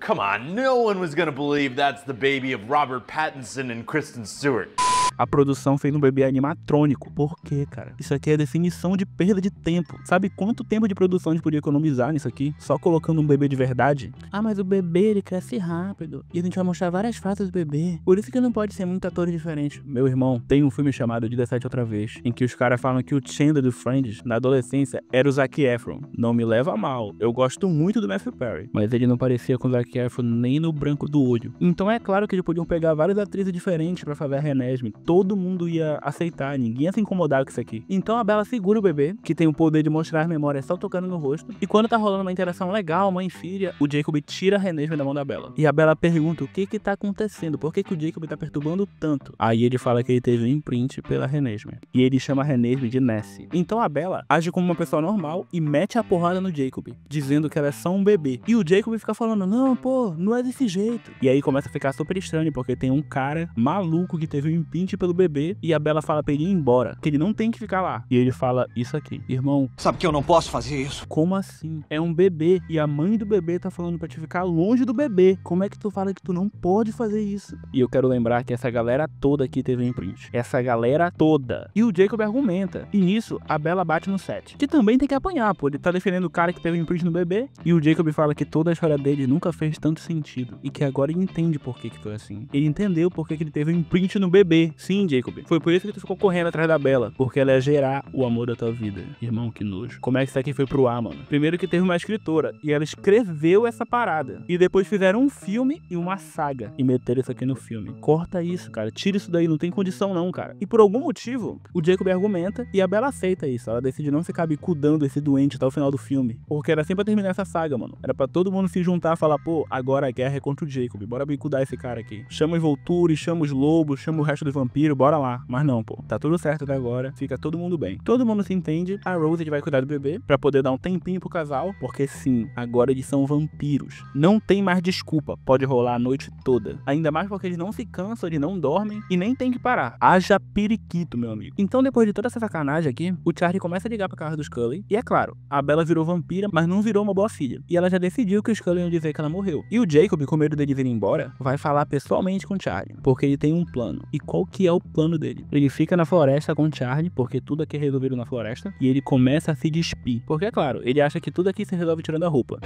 Come on, no one was gonna believe that's the baby of Robert Pattinson and Kristen Stewart. A produção fez um bebê animatrônico. Por quê, cara? Isso aqui é definição de perda de tempo. Sabe quanto tempo de produção a gente podia economizar nisso aqui? Só colocando um bebê de verdade? Ah, mas o bebê, ele cresce rápido. E a gente vai mostrar várias fases do bebê. Por isso que não pode ser muito ator diferente. Meu irmão, tem um filme chamado 17 Outra Vez, em que os caras falam que o Chandler do Friends, na adolescência, era o Zac Efron. Não me leva a mal. Eu gosto muito do Matthew Perry, mas ele não parecia com o Zac Efron nem no branco do olho. Então é claro que eles podiam pegar várias atrizes diferentes pra fazer a Renesmee. Todo mundo ia aceitar, ninguém ia se incomodar com isso aqui. Então a Bella segura o bebê, que tem o poder de mostrar as memórias só tocando no rosto, e quando tá rolando uma interação legal, mãe e filha, o Jacob tira a Renesmee da mão da Bella. E a Bella pergunta o que tá acontecendo, por que o Jacob tá perturbando tanto. Aí ele fala que ele teve um imprint pela Renesmee, e ele chama a Renesmee de Nessie. Então a Bella age como uma pessoa normal e mete a porrada no Jacob, dizendo que ela é só um bebê. E o Jacob fica falando, não, pô, não é desse jeito. E aí começa a ficar super estranho, porque tem um cara maluco que teve um imprint pelo bebê, e a Bella fala pra ele ir embora, que ele não tem que ficar lá. E ele fala isso aqui: irmão, sabe que eu não posso fazer isso? Como assim? É um bebê, e a mãe do bebê tá falando pra te ficar longe do bebê. Como é que tu fala que tu não pode fazer isso? E eu quero lembrar que essa galera toda aqui teve um imprint. Essa galera toda. E o Jacob argumenta. E nisso, a Bella bate no Seth, que também tem que apanhar, pô. Ele tá defendendo o cara que teve um imprint no bebê. E o Jacob fala que toda a história dele nunca fez tanto sentido, e que agora ele entende por que foi assim. Ele entendeu por que ele teve um imprint no bebê. Sim, Jacob, foi por isso que tu ficou correndo atrás da Bella, porque ela ia gerar o amor da tua vida. Irmão, que nojo. Como é que isso aqui foi pro ar, mano? Primeiro que teve uma escritora, e ela escreveu essa parada. E depois fizeram um filme e uma saga, e meteram isso aqui no filme. Corta isso, cara. Tira isso daí, não tem condição não, cara. E por algum motivo, o Jacob argumenta, e a Bella aceita isso. Ela decide não ficar bicudando esse doente até o final do filme, porque era sempre pra terminar essa saga, mano. Era pra todo mundo se juntar e falar, pô, agora a guerra é contra o Jacob, bora bicudar esse cara aqui. Chama os Volturi, chama os lobos, chama o resto dos vampiros, bora lá. Mas não, pô, tá tudo certo até agora, fica todo mundo bem. Todo mundo se entende, a Rose vai cuidar do bebê, pra poder dar um tempinho pro casal, porque sim, agora eles são vampiros. Não tem mais desculpa, pode rolar a noite toda. Ainda mais porque eles não se cansam, eles não dormem, e nem tem que parar. Haja periquito, meu amigo. Então depois de toda essa sacanagem aqui, o Charlie começa a ligar pra casa do Scully, e é claro, a Bella virou vampira, mas não virou uma boa filha. E ela já decidiu que o Scully ia dizer que ela morreu. E o Jacob, com medo deles irem embora, vai falar pessoalmente com o Charlie, porque ele tem um plano. E qual que é o plano dele. Ele fica na floresta com o Charlie, porque tudo aqui é resolvido na floresta, e ele começa a se despir. Porque, é claro, ele acha que tudo aqui se resolve tirando a roupa.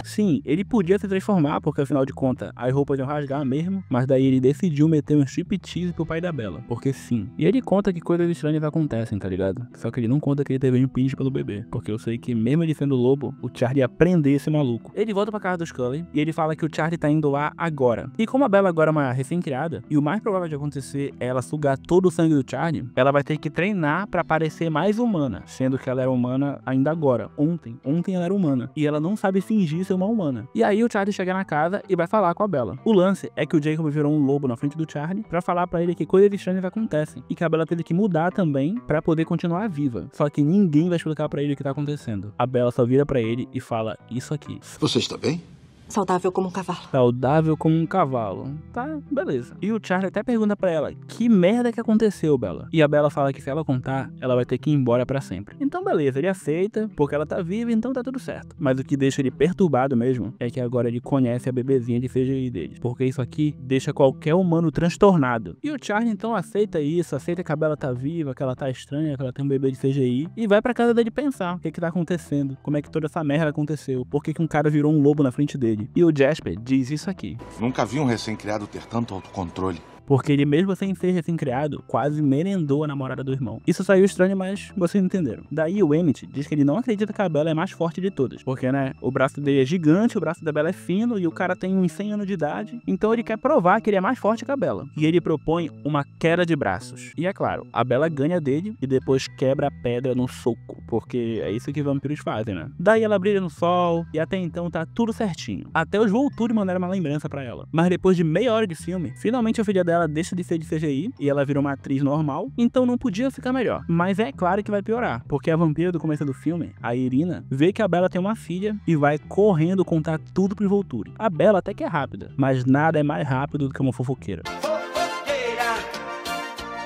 Sim, ele podia se transformar, porque afinal de contas as roupas iam rasgar mesmo, mas daí ele decidiu meter um striptease pro pai da Bella, porque sim. E ele conta que coisas estranhas acontecem, tá ligado? Só que ele não conta que ele teve um impinge pelo bebê, porque eu sei que mesmo ele sendo lobo, o Charlie ia prender esse maluco. Ele volta pra casa do Scully e ele fala que o Charlie tá indo lá agora. E como a Bella agora é uma recém-criada, e o mais provável de acontecer é ela sugar todo o sangue do Charlie, ela vai ter que treinar pra parecer mais humana, sendo que ela era humana ainda agora. Ontem ela era humana, e ela não sabe fingir ser uma humana. E aí o Charlie chega na casa e vai falar com a Bella. O lance é que o Jacob virou um lobo na frente do Charlie pra falar pra ele que coisas estranhas acontecem e que a Bella teve que mudar também pra poder continuar viva. Só que ninguém vai explicar pra ele o que tá acontecendo. A Bella só vira pra ele e fala isso aqui. Você está bem? Saudável como um cavalo. Saudável como um cavalo. Tá, beleza. E o Charlie até pergunta pra ela, que merda que aconteceu, Bella? E a Bella fala que se ela contar, ela vai ter que ir embora pra sempre. Então beleza, ele aceita, porque ela tá viva, então tá tudo certo. Mas o que deixa ele perturbado mesmo, é que agora ele conhece a bebezinha de CGI dele. Porque isso aqui deixa qualquer humano transtornado. E o Charlie então aceita isso, aceita que a Bella tá viva, que ela tá estranha, que ela tem um bebê de CGI, e vai pra casa dele pensar o que tá acontecendo, como é que toda essa merda aconteceu, por que um cara virou um lobo na frente dele. E o Jasper diz isso aqui. Nunca vi um recém-criado ter tanto autocontrole. Porque ele mesmo sem ser recém-criado, quase merendou a namorada do irmão. Isso saiu estranho, mas vocês entenderam. Daí o Emmett diz que ele não acredita que a Bella é mais forte de todas. Porque, né, o braço dele é gigante, o braço da Bella é fino e o cara tem uns 100 anos de idade. Então ele quer provar que ele é mais forte que a Bella. E ele propõe uma queda de braços. E é claro, a Bella ganha dele e depois quebra a pedra no soco. Porque é isso que vampiros fazem, né? Daí ela brilha no sol e até então tá tudo certinho. Até os Volturi mandaram uma lembrança pra ela. Mas depois de meia hora de filme, finalmente a filha dela deixa de ser de CGI e ela virou uma atriz normal, então não podia ficar melhor. Mas é claro que vai piorar, porque a vampira do começo do filme, a Irina, vê que a Bella tem uma filha e vai correndo contar tudo pro Volturi. A Bella até que é rápida, mas nada é mais rápido do que uma fofoqueira.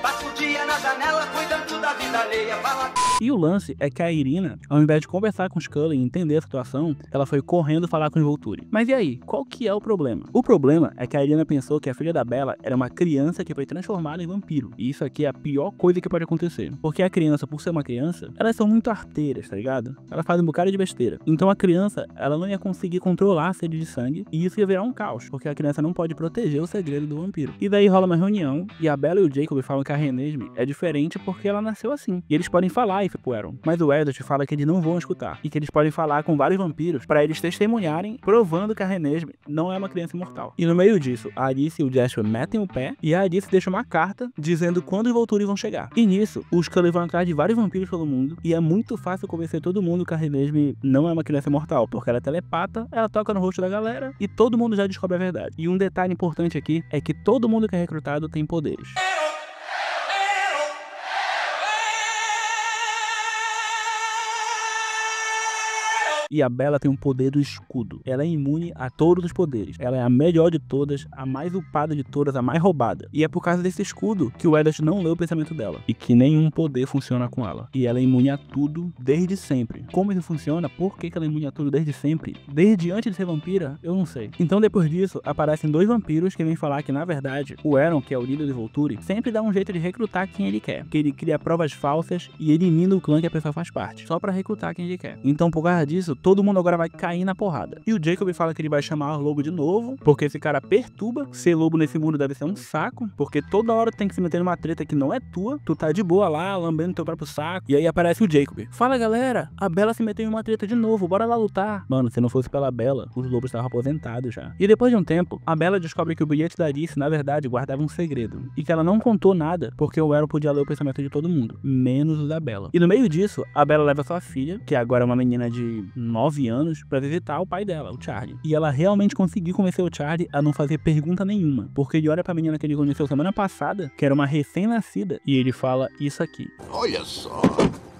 Passa o dia na janela cuidando da vida alheia. E o lance é que a Irina, ao invés de conversar com o Scully e entender a situação, ela foi correndo falar com os Volturi. Mas e aí, qual que é o problema? O problema é que a Irina pensou que a filha da Bella era uma criança que foi transformada em vampiro. E isso aqui é a pior coisa que pode acontecer. Porque a criança, por ser uma criança, elas são muito arteiras, tá ligado? Elas fazem um bocado de besteira. Então a criança, ela não ia conseguir controlar a sede de sangue e isso ia virar um caos, porque a criança não pode proteger o segredo do vampiro. E daí rola uma reunião e a Bella e o Jacob falam que a Renesmee é diferente porque ela nasceu assim. E eles podem falar isso pro Aaron. Mas o Eddard fala que eles não vão escutar e que eles podem falar com vários vampiros pra eles testemunharem, provando que a Renesmee não é uma criança imortal. E no meio disso, a Alice e o Jasper metem o pé e a Alice deixa uma carta dizendo quando os Volturi vão chegar. E nisso, os Scully vão atrás de vários vampiros pelo mundo e é muito fácil convencer todo mundo que a Renesmee não é uma criança imortal, porque ela é telepata, ela toca no rosto da galera e todo mundo já descobre a verdade. E um detalhe importante aqui é que todo mundo que é recrutado tem poderes. E a Bella tem um poder do escudo. Ela é imune a todos os poderes. Ela é a melhor de todas, a mais upada de todas, a mais roubada. E é por causa desse escudo que o Eddard não lê o pensamento dela. E que nenhum poder funciona com ela. E ela é imune a tudo desde sempre. Como isso funciona? Por que ela é imune a tudo desde sempre? Desde antes de ser vampira? Eu não sei. Então depois disso, aparecem dois vampiros que vêm falar que, na verdade, o Aaron, que é o líder do Volturi, sempre dá um jeito de recrutar quem ele quer. Que ele cria provas falsas e elimina o clã que a pessoa faz parte. Só pra recrutar quem ele quer. Então por causa disso, todo mundo agora vai cair na porrada. E o Jacob fala que ele vai chamar o lobo de novo, porque esse cara perturba. Ser lobo nesse mundo deve ser um saco, porque toda hora tu tem que se meter numa treta que não é tua. Tu tá de boa lá, lambendo teu próprio saco. E aí aparece o Jacob. Fala, galera, a Bella se meteu em uma treta de novo, bora lá lutar. Mano, se não fosse pela Bella, os lobos estavam aposentados já. E depois de um tempo, a Bella descobre que o bilhete da Alice, na verdade, guardava um segredo. E que ela não contou nada, porque o Aaron podia ler o pensamento de todo mundo, menos o da Bella. E no meio disso, a Bella leva sua filha, que agora é uma menina de 9 anos, pra visitar o pai dela, o Charlie. E ela realmente conseguiu convencer o Charlie a não fazer pergunta nenhuma, porque ele olha pra menina que ele conheceu semana passada, que era uma recém-nascida, e ele fala isso aqui. Olha só,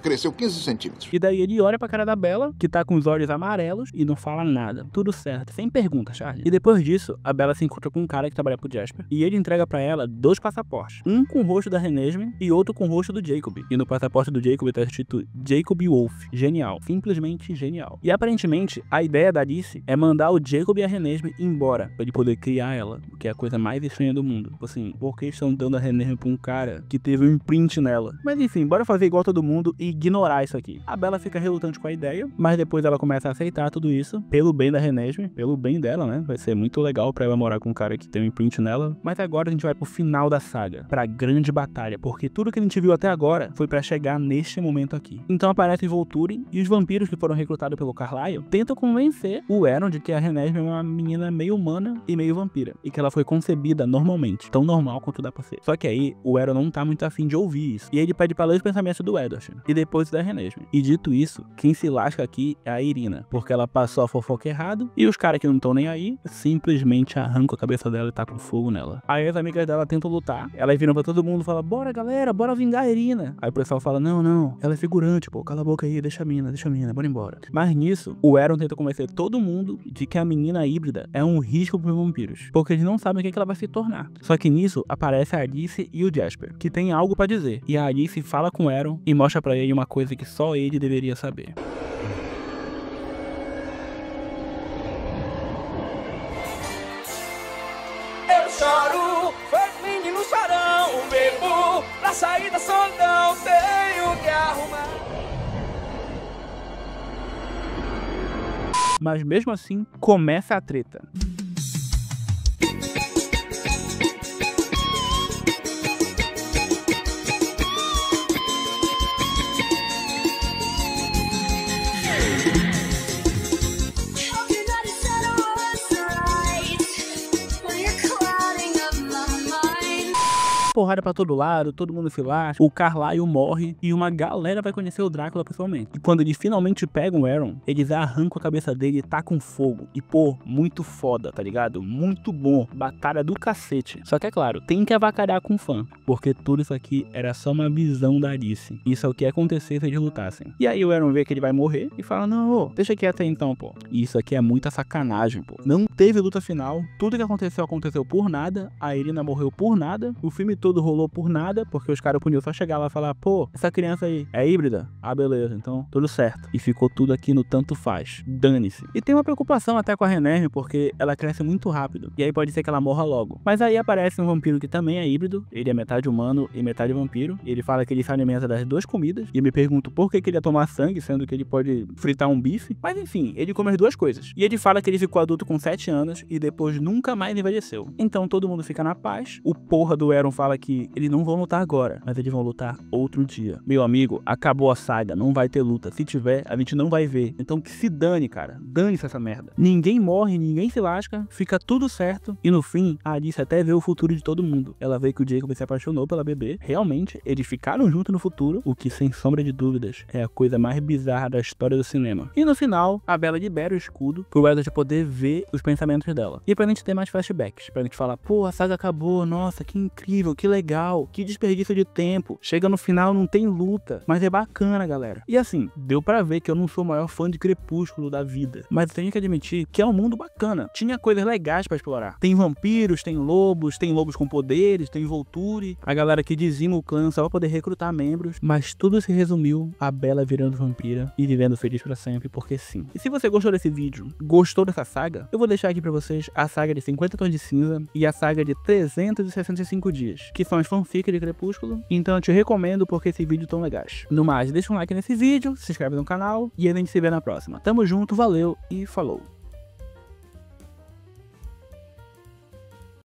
Cresceu 15 centímetros. E daí ele olha pra cara da Bella, que tá com os olhos amarelos, e não fala nada. Tudo certo, sem pergunta, Charlie. E depois disso, a Bella se encontra com um cara que trabalha pro Jasper, e ele entrega pra ela 2 passaportes. Um com o rosto da Renesmee e outro com o rosto do Jacob. E no passaporte do Jacob tá escrito Jacob Wolf. Genial. Simplesmente genial. E aparentemente, a ideia da Alice é mandar o Jacob e a Renesmee embora, pra ele poder criar ela, que é a coisa mais estranha do mundo. Assim, por que estão dando a Renesmee pra um cara que teve um imprint nela? Mas enfim, bora fazer igual todo mundo e ignorar isso aqui. A Bella fica relutante com a ideia, mas depois ela começa a aceitar tudo isso, pelo bem da Renesmee, pelo bem dela, né? Vai ser muito legal pra ela morar com um cara que tem um imprint nela. Mas agora a gente vai pro final da saga, pra grande batalha, porque tudo que a gente viu até agora foi pra chegar neste momento aqui. Então aparece Volturi e os vampiros que foram recrutados pelo Carlyle tentam convencer o Aaron de que a Renesmee é uma menina meio humana e meio vampira, e que ela foi concebida normalmente, tão normal quanto dá pra ser. Só que aí o Aaron não tá muito afim de ouvir isso, e ele pede pra ler os pensamentos do Edward e depois da Renesmee. E dito isso, quem se lasca aqui é a Irina, porque ela passou a fofoca errado e os caras que não estão nem aí simplesmente arrancam a cabeça dela e tacam fogo nela. Aí as amigas dela tentam lutar, elas viram pra todo mundo e falam: bora galera, bora vingar a Irina. Aí o pessoal fala: não, ela é figurante, pô, cala a boca aí, deixa a mina, bora embora. Mas nisso, o Aaron tenta convencer todo mundo de que a menina híbrida é um risco pros vampiros, porque eles não sabem o que ela vai se tornar. Só que nisso aparece a Alice e o Jasper, que tem algo pra dizer, e a Alice fala com o Aaron e mostra pra ele uma coisa que só ele deveria saber. Eu choro, feito menino chorão, bebo pra sair da solidão, tenho que arrumar. Mas mesmo assim, começa a treta. Porrada pra todo lado, todo mundo se lasca, o Carlyle morre e uma galera vai conhecer o Drácula pessoalmente. E quando eles finalmente pegam o Aaron, eles arrancam a cabeça dele e tacam fogo. E pô, muito foda, tá ligado? Muito bom, batalha do cacete. Só que é claro, tem que avacalhar com o fã, porque tudo isso aqui era só uma visão da Alice. Isso é o que ia acontecer se eles lutassem. E aí o Aaron vê que ele vai morrer e fala: não, ô, deixa quieto aí então, pô. E isso aqui é muita sacanagem, pô. Não teve luta final, tudo que aconteceu por nada, a Irina morreu por nada, o filme todo rolou por nada, porque os caras podiam só chegar lá e falar: pô, essa criança aí é híbrida? Ah, beleza, então tudo certo. E ficou tudo aqui no tanto faz. Dane-se. E tem uma preocupação até com a Renesmee, porque ela cresce muito rápido, e aí pode ser que ela morra logo. Mas aí aparece um vampiro que também é híbrido, ele é metade humano e metade vampiro, e ele fala que ele se alimenta das 2 comidas, e eu me pergunto por que ele ia tomar sangue, sendo que ele pode fritar um bife. Mas enfim, ele come as 2 coisas. E ele fala que ele ficou adulto com 7 anos, e depois nunca mais envelheceu. Então todo mundo fica na paz. O porra do Aaron fala que eles não vão lutar agora, mas eles vão lutar outro dia. Meu amigo, acabou a saga, não vai ter luta. Se tiver, a gente não vai ver. Então que se dane, cara. Dane-se essa merda. Ninguém morre, ninguém se lasca, fica tudo certo. E no fim, a Alice até vê o futuro de todo mundo. Ela vê que o Jacob se apaixonou pela bebê. Realmente, eles ficaram juntos no futuro, o que sem sombra de dúvidas é a coisa mais bizarra da história do cinema. E no final, a Bella libera o escudo pro Edward poder ver os pensamentos dela. E pra gente ter mais flashbacks, pra gente falar: pô, a saga acabou, nossa, que incrível, que legal, que desperdício de tempo. Chega no final, não tem luta, mas é bacana, galera. E assim, deu pra ver que eu não sou o maior fã de Crepúsculo da vida, mas tenho que admitir que é um mundo bacana. Tinha coisas legais pra explorar. Tem vampiros, tem lobos com poderes, tem Volturi, a galera que dizima o clã só pra poder recrutar membros, mas tudo se resumiu a Bella virando vampira e vivendo feliz pra sempre, porque sim. E se você gostou desse vídeo, gostou dessa saga, eu vou deixar aqui pra vocês a saga de 50 Tons de Cinza e a saga de 365 dias, que são as fanfics de Crepúsculo, então eu te recomendo porque esses vídeos tão legais. No mais, deixa um like nesse vídeo, se inscreve no canal e a gente se vê na próxima. Tamo junto, valeu e falou!